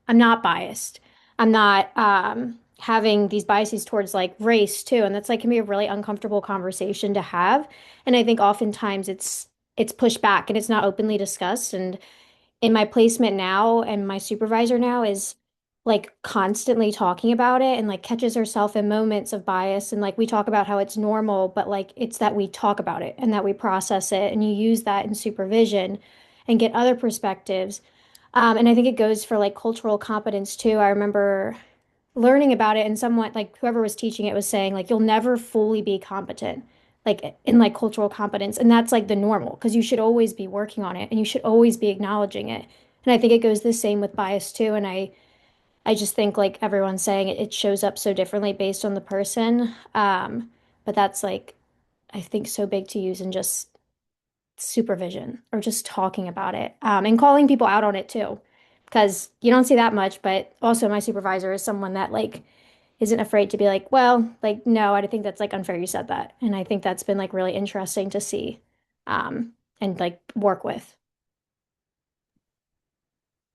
not biased. I'm not having these biases towards like race too. And that's like can be a really uncomfortable conversation to have. And I think oftentimes it's pushed back and it's not openly discussed. And in my placement now and my supervisor now is like constantly talking about it and like catches herself in moments of bias and like we talk about how it's normal but like it's that we talk about it and that we process it and you use that in supervision and get other perspectives and I think it goes for like cultural competence too. I remember learning about it and someone like whoever was teaching it was saying like you'll never fully be competent like in like cultural competence and that's like the normal because you should always be working on it and you should always be acknowledging it and I think it goes the same with bias too and I just think like everyone's saying it shows up so differently based on the person but that's like I think so big to use in just supervision or just talking about it and calling people out on it too because you don't see that much but also my supervisor is someone that like isn't afraid to be like well like no I think that's like unfair you said that and I think that's been like really interesting to see um and like work with.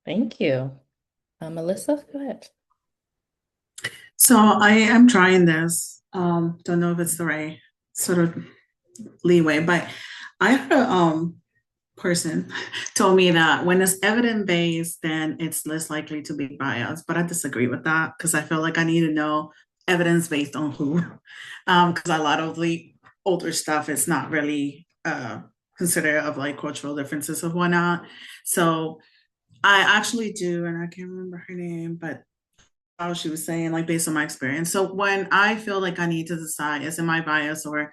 Thank you. Melissa, go ahead. So I am trying this. Don't know if it's the right sort of leeway, but I heard a person told me that when it's evidence based, then it's less likely to be biased. But I disagree with that because I feel like I need to know evidence based on who. Because a lot of the older stuff is not really considered of like cultural differences of whatnot. So I actually do, and I can't remember her name, but how she was saying, like based on my experience. So when I feel like I need to decide, is it my bias or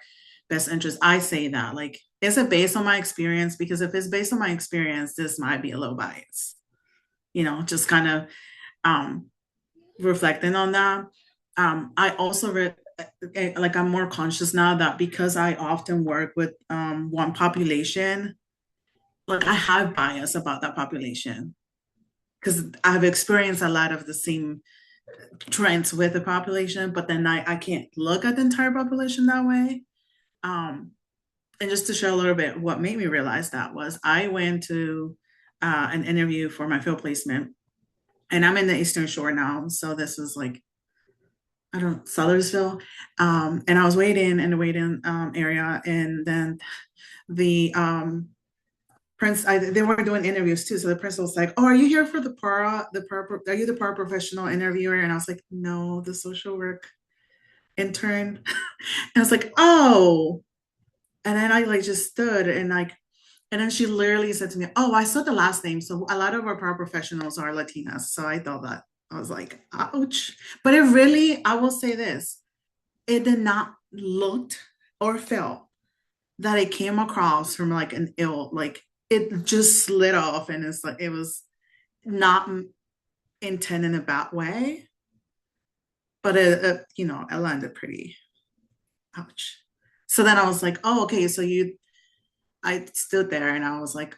best interest, I say that, like, is it based on my experience? Because if it's based on my experience, this might be a little bias, just kind of um, reflecting on that. I also like I'm more conscious now that because I often work with one population, like I have bias about that population because I've experienced a lot of the same trends with the population, but then I can't look at the entire population that way. Um, and just to share a little bit, what made me realize that was I went to an interview for my field placement, and I'm in the Eastern Shore now. So this was like I don't know, Sellersville. And I was waiting in the waiting area, and then the they were doing interviews too. So the principal was like, "Oh, are you here for are you the paraprofessional interviewer?" And I was like, "No, the social work intern." And I was like, "Oh." And then I like just stood and like, and then she literally said to me, "Oh, I saw the last name. So a lot of our paraprofessionals are Latinas." So I thought that I was like, "Ouch." But it really, I will say this, it did not looked or felt that it came across from like an ill, like it just slid off, and it's like it was not intended in a bad way, but it landed pretty ouch. So then I was like, oh, okay, I stood there and I was like,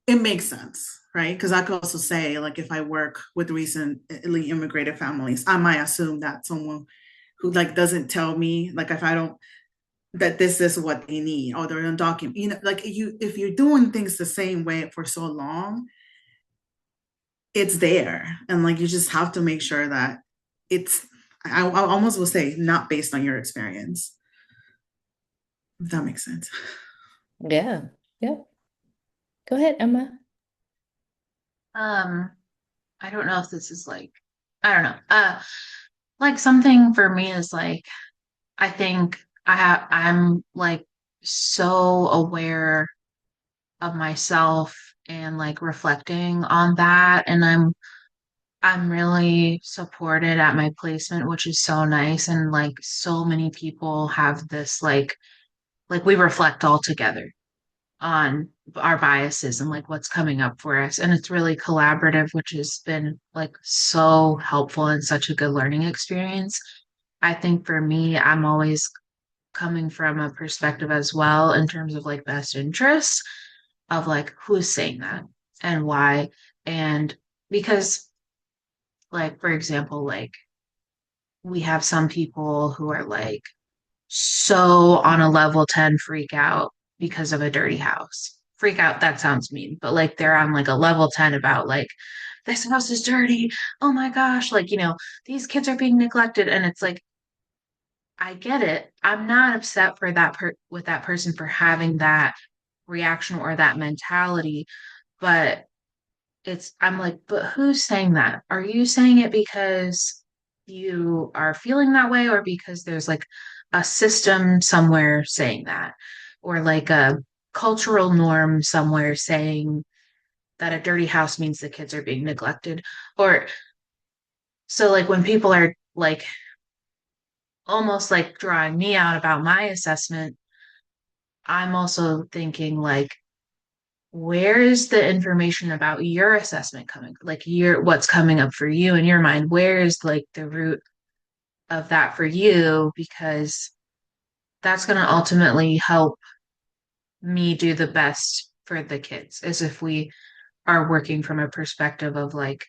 it makes sense, right? Because I could also say, like, if I work with recently immigrated families, I might assume that someone who like doesn't tell me, like, if I don't that this is what they need or they're undocumented, like if you're doing things the same way for so long, it's there, and like you just have to make sure that it's. I almost will say not based on your experience. If that makes sense. Yeah. Yeah. Go ahead, Emma. Um, I don't know if this is like, I don't know. Like something for me is like, I think I'm like so aware of myself and like reflecting on that. And I'm really supported at my placement, which is so nice. And like so many people have this like we reflect all together on our biases and like what's coming up for us. And it's really collaborative, which has been like so helpful and such a good learning experience. I think for me, I'm always coming from a perspective as well in terms of like best interest of like who's saying that and why. And because, like, for example, like we have some people who are like so on a level 10 freak out because of a dirty house. Freak out, that sounds mean, but like they're on like a level 10 about like, this house is dirty. Oh my gosh. Like, these kids are being neglected. And it's like, I get it. I'm not upset for with that person for having that reaction or that mentality, but I'm like, but who's saying that? Are you saying it because you are feeling that way or because there's like a system somewhere saying that or like a cultural norm somewhere saying that a dirty house means the kids are being neglected? Or so like when people are like almost like drawing me out about my assessment, I'm also thinking like, where is the information about your assessment coming? Like what's coming up for you in your mind? Where is like the root of that for you? Because that's going to ultimately help me do the best for the kids, as if we are working from a perspective of like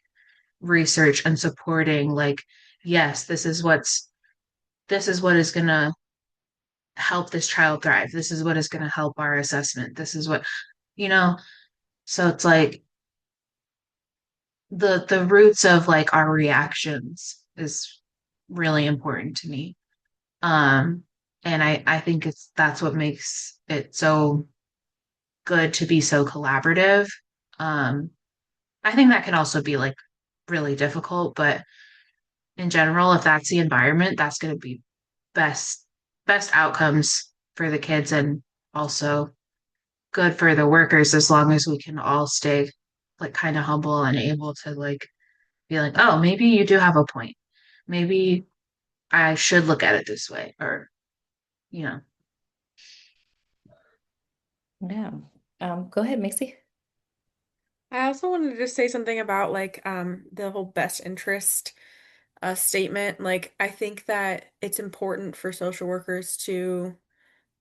research and supporting like, yes, this is what is going to help this child thrive. This is what is going to help our assessment. This is what, you know, so it's like the roots of like our reactions is really important to me. Um, and I think that's what makes it so good to be so collaborative. Um, I think that can also be like really difficult, but in general, if that's the environment, that's going to be best best outcomes for the kids and also good for the workers as long as we can all stay like kind of humble and able to like be like, oh, maybe you do have a point. Maybe I should look at it this way, or, you know. Yeah. Go ahead, Macy. I also wanted to say something about like the whole best interest statement. Like I think that it's important for social workers to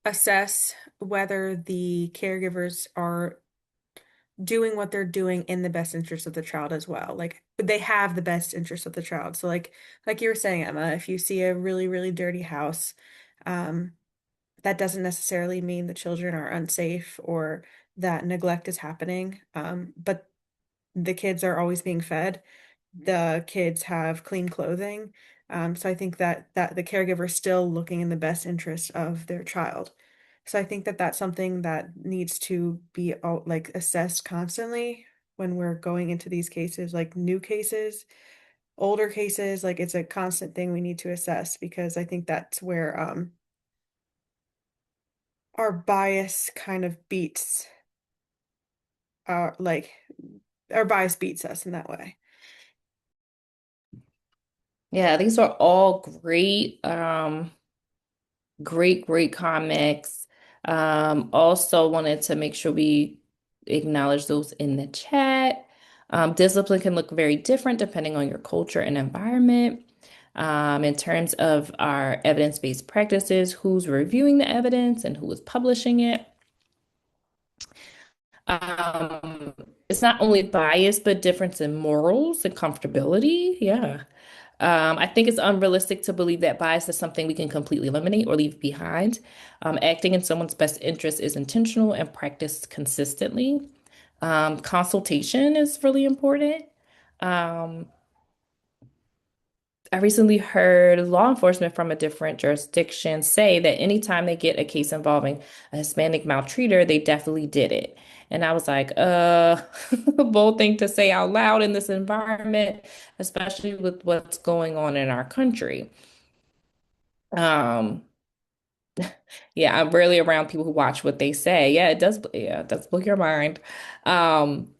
assess whether the caregivers are doing what they're doing in the best interest of the child as well. Like they have the best interest of the child. So like you were saying, Emma, if you see a really, really dirty house, um, that doesn't necessarily mean the children are unsafe or that neglect is happening. But the kids are always being fed. The kids have clean clothing. So I think that the caregiver is still looking in the best interest of their child. So I think that that's something that needs to be like assessed constantly when we're going into these cases, like new cases, older cases, like it's a constant thing we need to assess because I think that's where our bias kind of beats like our bias beats us in that way. Yeah, these are all great, great comics. Also wanted to make sure we acknowledge those in the chat. Discipline can look very different depending on your culture and environment. In terms of our evidence-based practices, who's reviewing the evidence and who is publishing it. Um, it's not only bias, but difference in morals and comfortability. Yeah. I think it's unrealistic to believe that bias is something we can completely eliminate or leave behind. Acting in someone's best interest is intentional and practiced consistently. Consultation is really important. Um, I recently heard law enforcement from a different jurisdiction say that anytime they get a case involving a Hispanic maltreater, they definitely did it. And I was like, bold thing to say out loud in this environment, especially with what's going on in our country. Um, yeah, I'm rarely around people who watch what they say. Yeah, it does blow your mind. Um,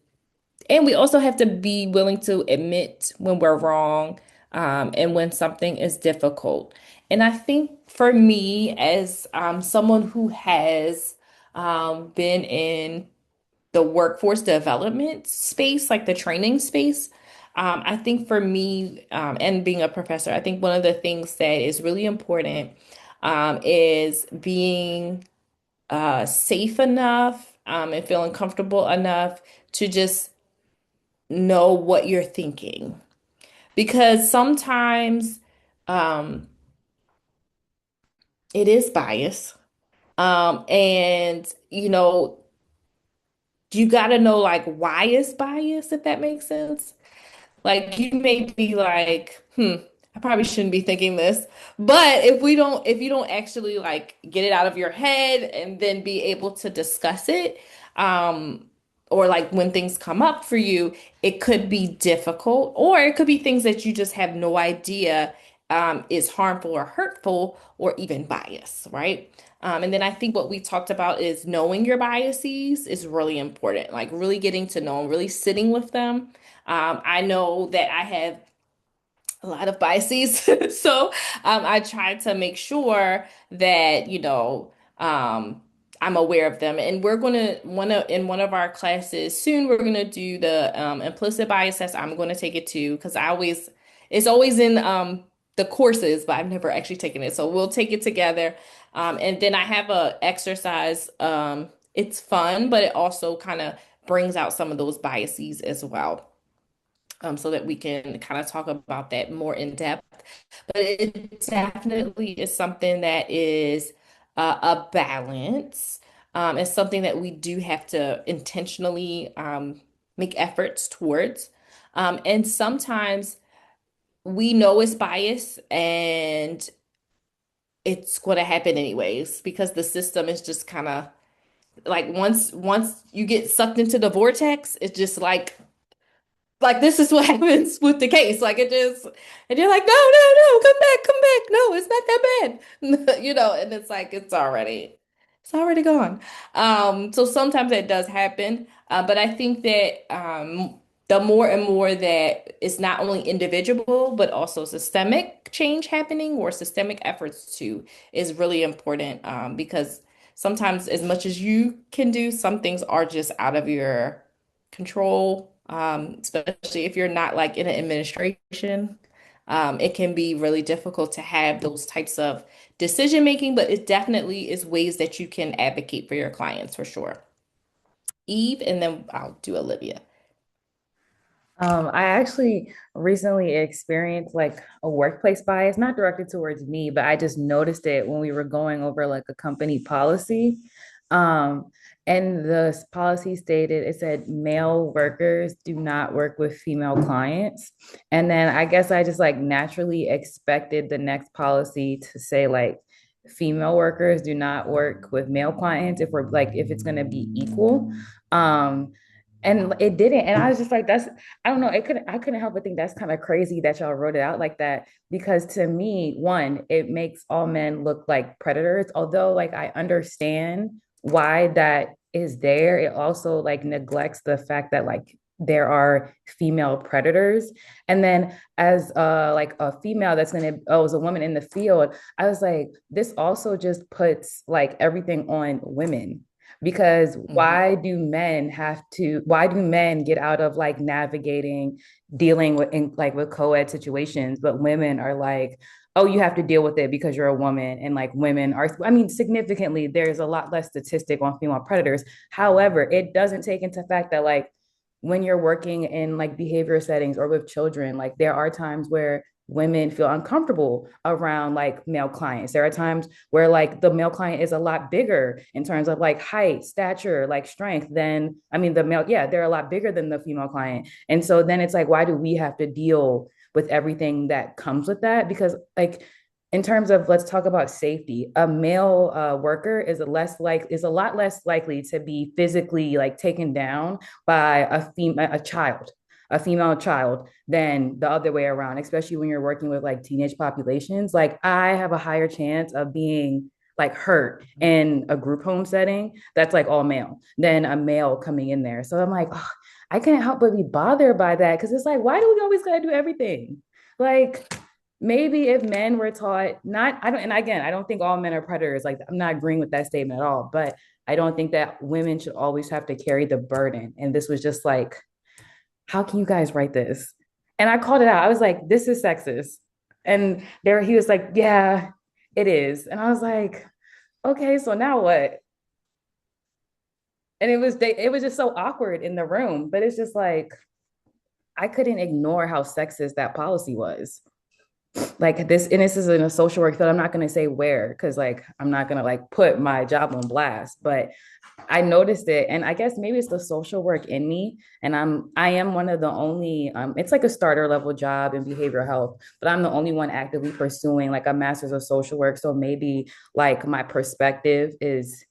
and we also have to be willing to admit when we're wrong, and when something is difficult. And I think for me, as someone who has been in the workforce development space, like the training space, I think for me, and being a professor, I think one of the things that is really important is being safe enough and feeling comfortable enough to just know what you're thinking. Because sometimes um, it is bias. And, you got to know like why it's bias, if that makes sense. Like you may be like, I probably shouldn't be thinking this. But if you don't actually like get it out of your head and then be able to discuss it, um, or like when things come up for you, it could be difficult, or it could be things that you just have no idea is harmful or hurtful or even bias, right? And then I think what we talked about is knowing your biases is really important, like really getting to know them, really sitting with them. I know that I have a lot of biases. So I try to make sure that, I'm aware of them. And we're going to, in one of our classes soon, we're going to do the implicit bias test. I'm going to take it too, because it's always in the courses, but I've never actually taken it. So we'll take it together. And then I have a exercise. It's fun, but it also kind of brings out some of those biases as well, so that we can kind of talk about that more in depth. But it definitely is something that is a balance. It's something that we do have to intentionally make efforts towards. And sometimes we know it's bias and it's going to happen anyways because the system is just kind of like once you get sucked into the vortex, it's just like this is what happens with the case. Like it just, and you're like, no, come back. No, it's not that bad. And it's like it's already gone. So sometimes that does happen. But I think that the more and more that it's not only individual, but also systemic change happening or systemic efforts too is really important. Because sometimes as much as you can do, some things are just out of your control, especially if you're not like in an administration. It can be really difficult to have those types of decision making, but it definitely is ways that you can advocate for your clients for sure. Eve, and then I'll do Olivia. I actually recently experienced like a workplace bias, not directed towards me, but I just noticed it when we were going over like a company policy. Um, And the policy stated, it said male workers do not work with female clients. And then I guess I just like naturally expected the next policy to say like female workers do not work with male clients if we're like if it's going to be equal. Um and it didn't. And I was just like, that's, I don't know. I couldn't help but think that's kind of crazy that y'all wrote it out like that. Because to me, one, it makes all men look like predators. Although, like, I understand why that is there, it also like neglects the fact that like there are female predators. And then as like a female that's gonna oh as a woman in the field, I was like, this also just puts like everything on women. Because Mhm. why do men get out of like navigating dealing with in, like with co-ed situations, but women are like, oh, you have to deal with it because you're a woman. And like women are, I mean, significantly, there's a lot less statistic on female predators. However, it doesn't take into fact that like when you're working in like behavior settings or with children, like there are times where women feel uncomfortable around like male clients. There are times where like the male client is a lot bigger in terms of like height, stature, like strength than, I mean, the male, yeah, they're a lot bigger than the female client. And so then it's like, why do we have to deal with everything that comes with that? Because like in terms of, let's talk about safety, a male worker is a lot less likely to be physically like taken down by a female child than the other way around, especially when you're working with like teenage populations. Like I have a higher chance of being like hurt in a group home setting that's like all male than a male coming in there. So I'm like, oh, I can't help but be bothered by that because it's like, why do we always gotta do everything? Like maybe if men were taught not, I don't, and again, I don't think all men are predators. Like I'm not agreeing with that statement at all, but I don't think that women should always have to carry the burden. And this was just like, how can you guys write this? And I called it out. I was like, this is sexist. And there he was like, yeah, it is. And I was like, okay, so now what? And it was just so awkward in the room, but it's just like I couldn't ignore how sexist that policy was. Like this, and this is in a social work field. I'm not gonna say where because like I'm not gonna like put my job on blast, but I noticed it, and I guess maybe it's the social work in me. And I am one of the only. It's like a starter level job in behavioral health, but I'm the only one actively pursuing like a master's of social work. So maybe like my perspective is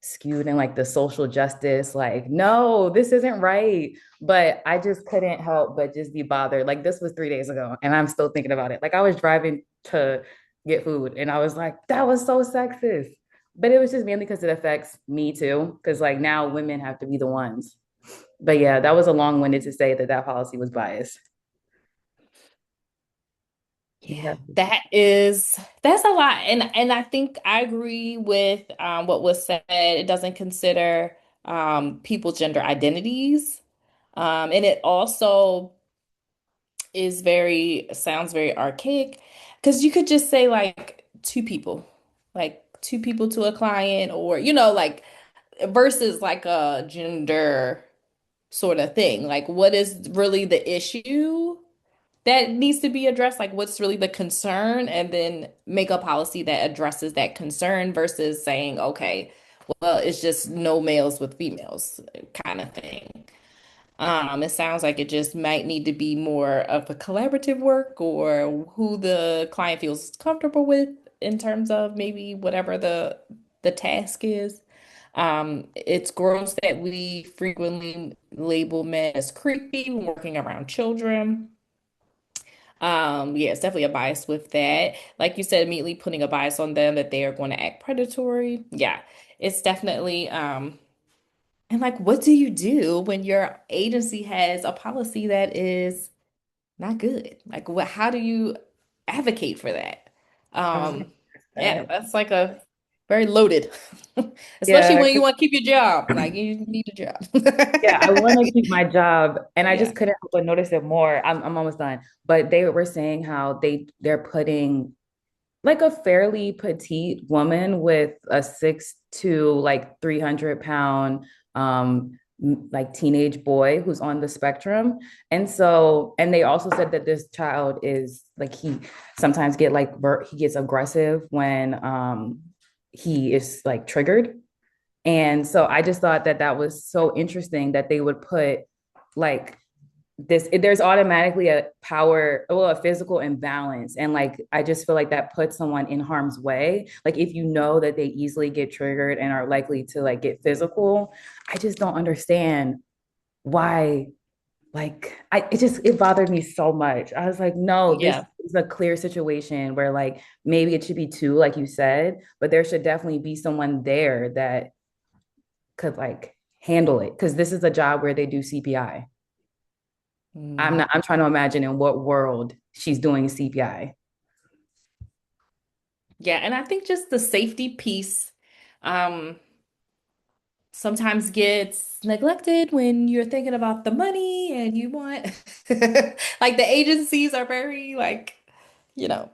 skewed in like the social justice. Like, no, this isn't right. But I just couldn't help but just be bothered. Like this was 3 days ago, and I'm still thinking about it. Like I was driving to get food, and I was like, that was so sexist, but it was just mainly because it affects me too. Because like now women have to be the ones. But yeah, that was a long-winded to say that that policy was biased. Yeah, that's a lot. And I think I agree with what was said. It doesn't consider people's gender identities. And it also is very sounds very archaic because you could just say like two people to a client, or like versus like a gender sort of thing. Like what is really the issue that needs to be addressed? Like what's really the concern, and then make a policy that addresses that concern versus saying, okay, well, it's just no males with females kind of thing. It sounds like it just might need to be more of a collaborative work, or who the client feels comfortable with in terms of maybe whatever the task is. It's gross that we frequently label men as creepy when working around children. Yeah, it's definitely a bias with that. Like you said, immediately putting a bias on them that they are going to act predatory. Yeah, it's definitely and like, what do you do when your agency has a policy that is not good? Like, what, how do you advocate for that? I was gonna Um, ask yeah, that. that's like a very loaded, especially Yeah, when you want to keep your job. Like, you need a yeah, I want job. to keep my job, and I Yeah. just couldn't help but notice it more. I'm almost done, but they were saying how they're putting like a fairly petite woman with a 6 to like 300 pound like teenage boy who's on the spectrum. And so, and they also said that this child is like he sometimes get like he gets aggressive when he is like triggered. And so I just thought that that was so interesting that they would put like this, there's automatically a power, well, a physical imbalance. And like, I just feel like that puts someone in harm's way. Like, if you know that they easily get triggered and are likely to like get physical, I just don't understand why. Like, it bothered me so much. I was like, no, this Yeah. is a clear situation where like maybe it should be two, like you said, but there should definitely be someone there that could like handle it, because this is a job where they do CPI. Mm. I'm trying to imagine in what world she's doing CPI. Yeah, and I think just the safety piece um sometimes gets neglected when you're thinking about the money and you want like the agencies are very like, you know,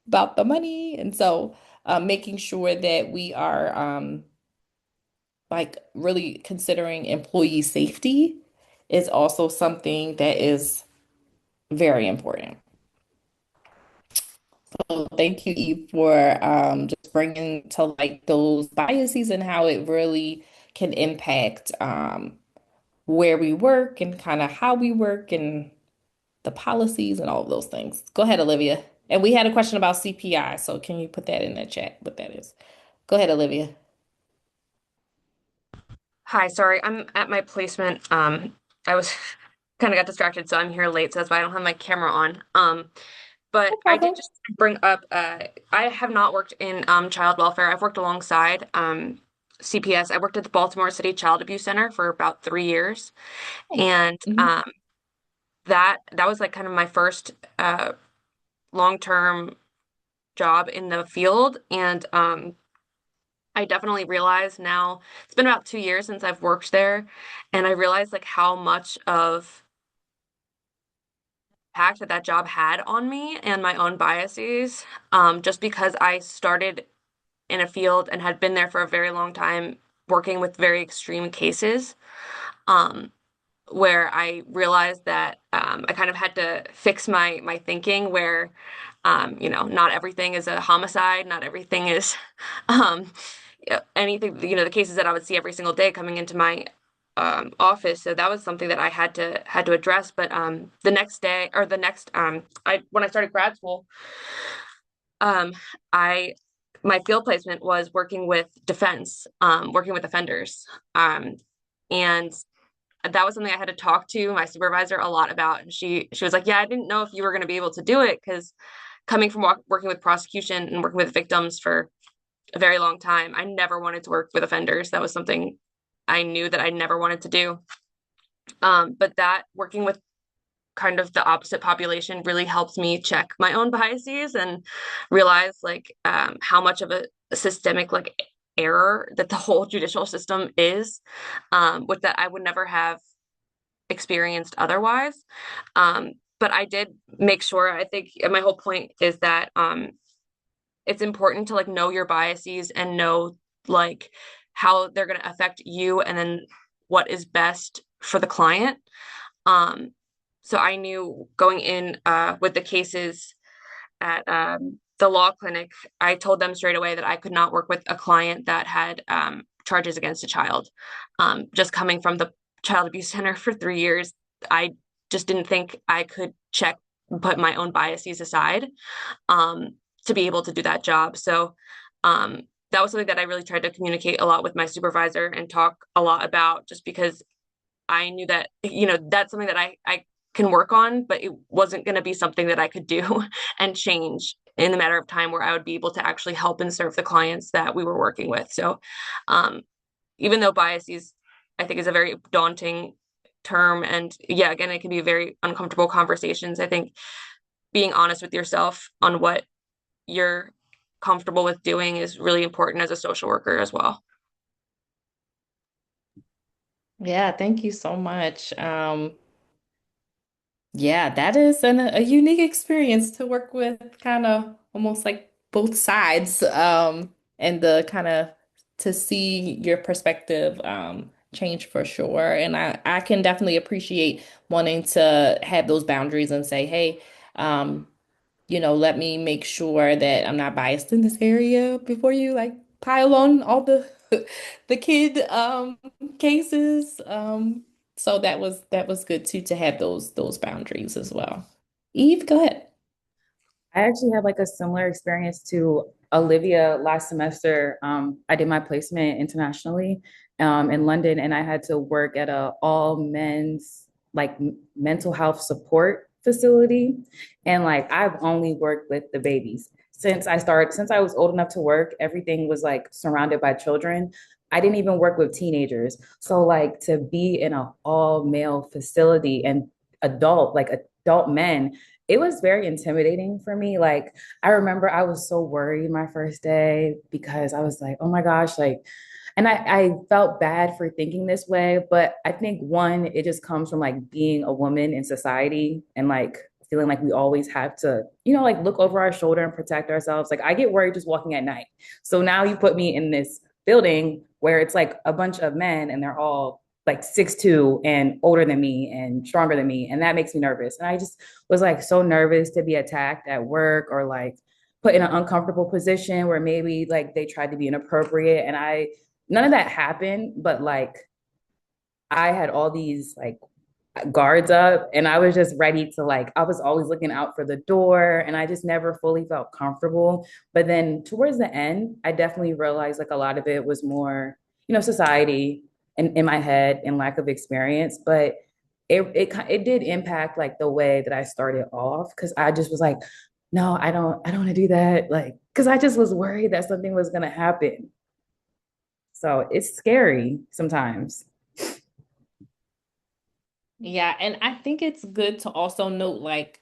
about the money. And so making sure that we are like really considering employee safety is also something that is very important. So thank you, Eve, for just bringing to light those biases and how it really can impact where we work and kind of how we work and the policies and all of those things. Go ahead, Olivia. And we had a question about CPI, so can you put that in the chat, what that is? Go ahead, Olivia. Hi, sorry, I'm at my placement. I was kind of got distracted, so I'm here late, so that's why I don't have my camera on. But No I did problem. just bring up, I have not worked in child welfare. I've worked alongside CPS. I worked at the Baltimore City Child Abuse Center for about 3 years, and Mhm. that was like kind of my first long-term job in the field, and I definitely realize now it's been about 2 years since I've worked there, and I realized like how much of impact that that job had on me and my own biases. Just because I started in a field and had been there for a very long time, working with very extreme cases. Um, where I realized that I kind of had to fix my thinking where not everything is a homicide, not everything is um, anything, the cases that I would see every single day coming into my office. So that was something that I had to address. But the next day or the next I when I started grad school, um, I my field placement was working with defense, working with offenders. And that was something I had to talk to my supervisor a lot about. And she was like, "Yeah, I didn't know if you were going to be able to do it because coming from working with prosecution and working with victims for a very long time, I never wanted to work with offenders. That was something I knew that I never wanted to do. But that working with kind of the opposite population really helped me check my own biases and realize like how much of a systemic like error that the whole judicial system is, with that I would never have experienced otherwise. But I did make sure, I think my whole point is that it's important to like know your biases and know like how they're going to affect you and then what is best for the client. Um, so I knew going in with the cases at the law clinic, I told them straight away that I could not work with a client that had charges against a child. Just coming from the child abuse center for 3 years, I just didn't think I could put my own biases aside um, to be able to do that job. So that was something that I really tried to communicate a lot with my supervisor and talk a lot about, just because I knew that, that's something that I can work on, but it wasn't going to be something that I could do and change in the matter of time where I would be able to actually help and serve the clients that we were working with. So um, even though biases, I think, is a very daunting term, and yeah, again, it can be very uncomfortable conversations. I think being honest with yourself on what you're comfortable with doing is really important as a social worker as well. Yeah, thank you so much. Yeah, that is a unique experience to work with kind of almost like both sides, and the kind of to see your perspective change for sure. And I can definitely appreciate wanting to have those boundaries and say, hey, let me make sure that I'm not biased in this area before you like pile on all the the kid cases. So that was good too to have those boundaries as well. Eve, go ahead. I actually had like a similar experience to Olivia last semester. I did my placement internationally in London, and I had to work at a all men's like mental health support facility. And like I've only worked with the babies since I was old enough to work, everything was like surrounded by children. I didn't even work with teenagers. So like to be in an all male facility and adult men, it was very intimidating for me. Like, I remember I was so worried my first day because I was like, oh my gosh, like, and I felt bad for thinking this way, but I think one, it just comes from like being a woman in society and like feeling like we always have to, like look over our shoulder and protect ourselves. Like, I get worried just walking at night. So now you put me in this building where it's like a bunch of men and they're all like 6'2" and older than me and stronger than me. And that makes me nervous. And I just was like so nervous to be attacked at work or like put in an uncomfortable position where maybe like they tried to be inappropriate. And none of that happened, but like I had all these like guards up and I was just ready to like I was always looking out for the door and I just never fully felt comfortable. But then towards the end, I definitely realized like a lot of it was more, society and in my head and lack of experience. But it did impact like the way that I started off because I just was like, no, I don't want to do that. Like, because I just was worried that something was gonna happen. So it's scary sometimes. Yeah, and I think it's good to also note like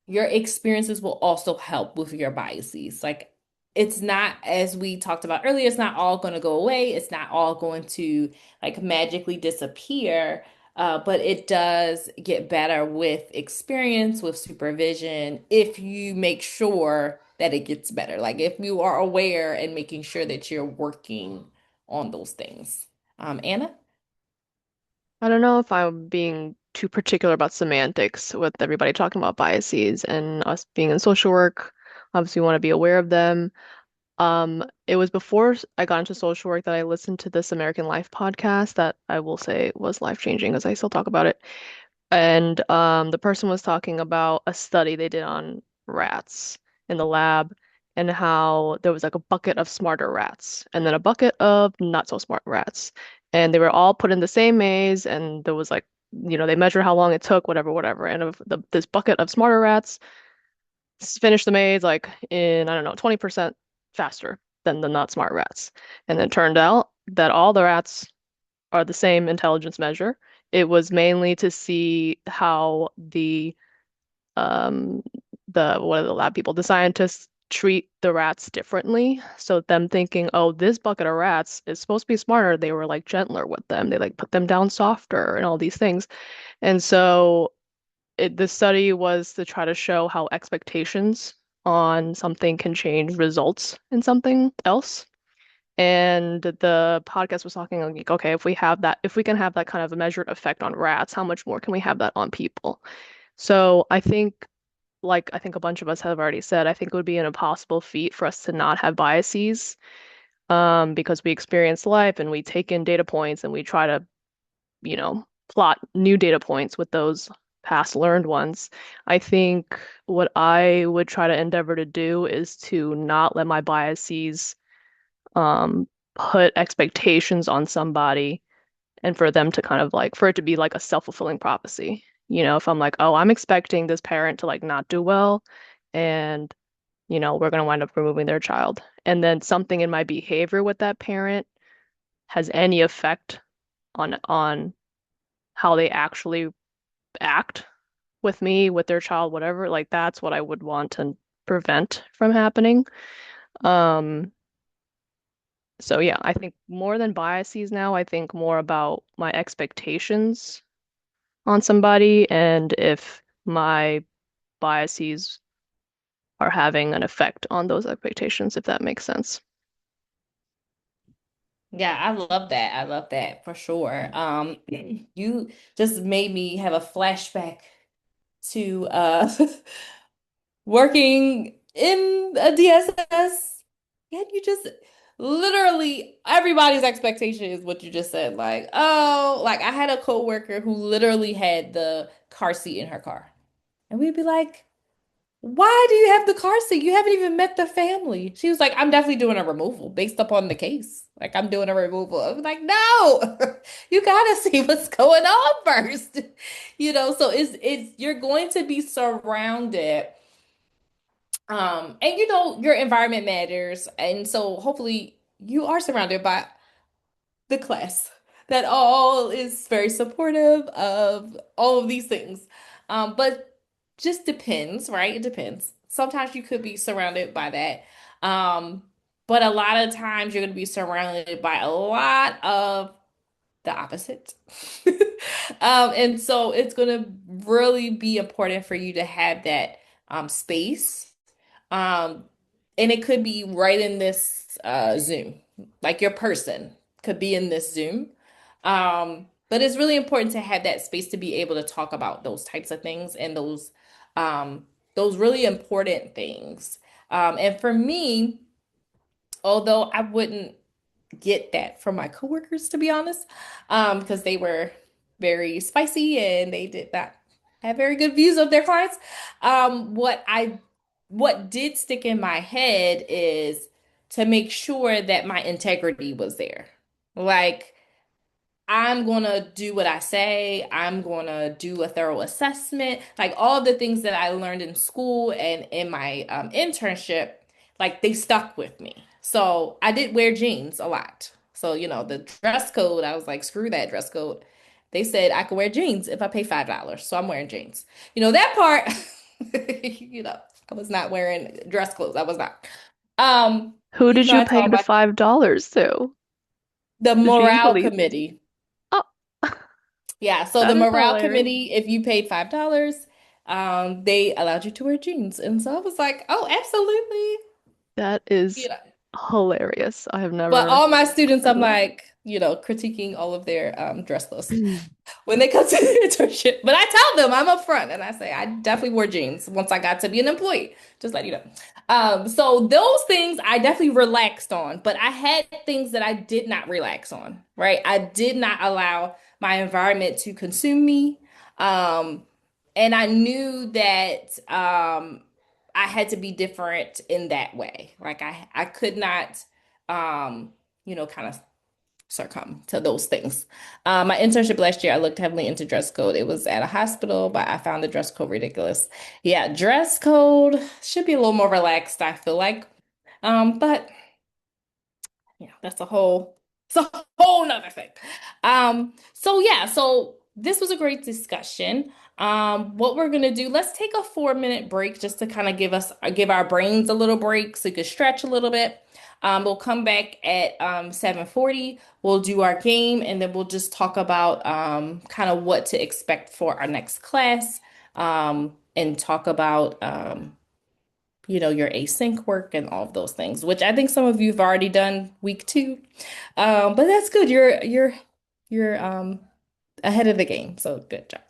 your experiences will also help with your biases. Like it's not, as we talked about earlier, it's not all going to go away. It's not all going to like magically disappear. But it does get better with experience, with supervision, if you make sure that it gets better. Like if you are aware and making sure that you're working on those things. Anna? I don't know if I'm being too particular about semantics with everybody talking about biases and us being in social work. Obviously, we want to be aware of them. It was before I got into social work that I listened to this American Life podcast that I will say was life-changing because I still talk about it. And the person was talking about a study they did on rats in the lab and how there was like a bucket of smarter rats and then a bucket of not so smart rats. And they were all put in the same maze and there was like, they measure how long it took, whatever, whatever. And of this bucket of smarter rats finished the maze like in, I don't know, 20% faster than the not smart rats. And it turned out that all the rats are the same intelligence measure. It was mainly to see how um what are the lab people, the scientists treat the rats differently. So them thinking, oh, this bucket of rats is supposed to be smarter, they were like gentler with them. They like put them down softer and all these things. And so the study was to try to show how expectations on something can change results in something else. And the podcast was talking like, okay, if we can have that kind of a measured effect on rats, how much more can we have that on people? So I think, like I think a bunch of us have already said, I think it would be an impossible feat for us to not have biases, because we experience life and we take in data points and we try to, plot new data points with those past learned ones. I think what I would try to endeavor to do is to not let my biases um, put expectations on somebody and for them to kind of like, for it to be like a self-fulfilling prophecy. If I'm like, oh, I'm expecting this parent to like not do well and, we're going to wind up removing their child. And then something in my behavior with that parent has any effect on how they actually act with me, with their child, whatever, like that's what I would want to prevent from happening. Um, So yeah, I think more than biases now, I think more about my expectations on somebody and if my biases are having an effect on those expectations, if that makes sense. Yeah, I love that. I love that for sure. You just made me have a flashback to working in a DSS. Yeah, you just literally everybody's expectation is what you just said. Like, oh, like I had a coworker who literally had the car seat in her car. And we'd be like, why do you have the car seat? You haven't even met the family. She was like, I'm definitely doing a removal based upon the case. Like, I'm doing a removal. I was like, no, you gotta see what's going on first. So it's you're going to be surrounded. And your environment matters. And so hopefully you are surrounded by the class that all is very supportive of all of these things. But just depends, right? It depends. Sometimes you could be surrounded by that. Um, but a lot of times you're going to be surrounded by a lot of the opposite. And so it's going to really be important for you to have that space. Um, and it could be right in this Zoom, like your person could be in this Zoom. But it's really important to have that space to be able to talk about those types of things and those really important things. And for me, although I wouldn't get that from my coworkers, to be honest, because they were very spicy and they did not have very good views of their clients. What did stick in my head is to make sure that my integrity was there. Like, I'm gonna do what I say. I'm gonna do a thorough assessment. Like all the things that I learned in school and in my internship, like they stuck with me. So I did wear jeans a lot. So, the dress code, I was like, screw that dress code. They said I could wear jeans if I pay $5. So I'm wearing jeans. That part, I was not wearing dress clothes. I was not. Who did you I pay told the my $5 to? the The jean morale police? committee. Oh, Yeah, so the that is morale hilarious. committee, if you paid $5, they allowed you to wear jeans. And so I was like, oh, absolutely. That You is know, hilarious. I have but never all my students, heard I'm of that. like, critiquing all of their dress clothes when they come to the internship. But I tell them I'm upfront and I say I definitely wore jeans once I got to be an employee. Just let you know. So those things I definitely relaxed on, but I had things that I did not relax on, right? I did not allow my environment to consume me. Um, and I knew that I had to be different in that way. Like I could not kind of succumb to those things. My internship last year, I looked heavily into dress code. It was at a hospital, but I found the dress code ridiculous. Yeah, dress code should be a little more relaxed, I feel like. But it's a whole nother thing. So yeah, so this was a great discussion. What we're gonna do, let's take a 4-minute break just to kind of give our brains a little break so you can stretch a little bit. We'll come back at 7:40. We'll do our game and then we'll just talk about kind of what to expect for our next class. And talk about your async work and all of those things, which I think some of you have already done week 2. But that's good. You're ahead of the game. So good job.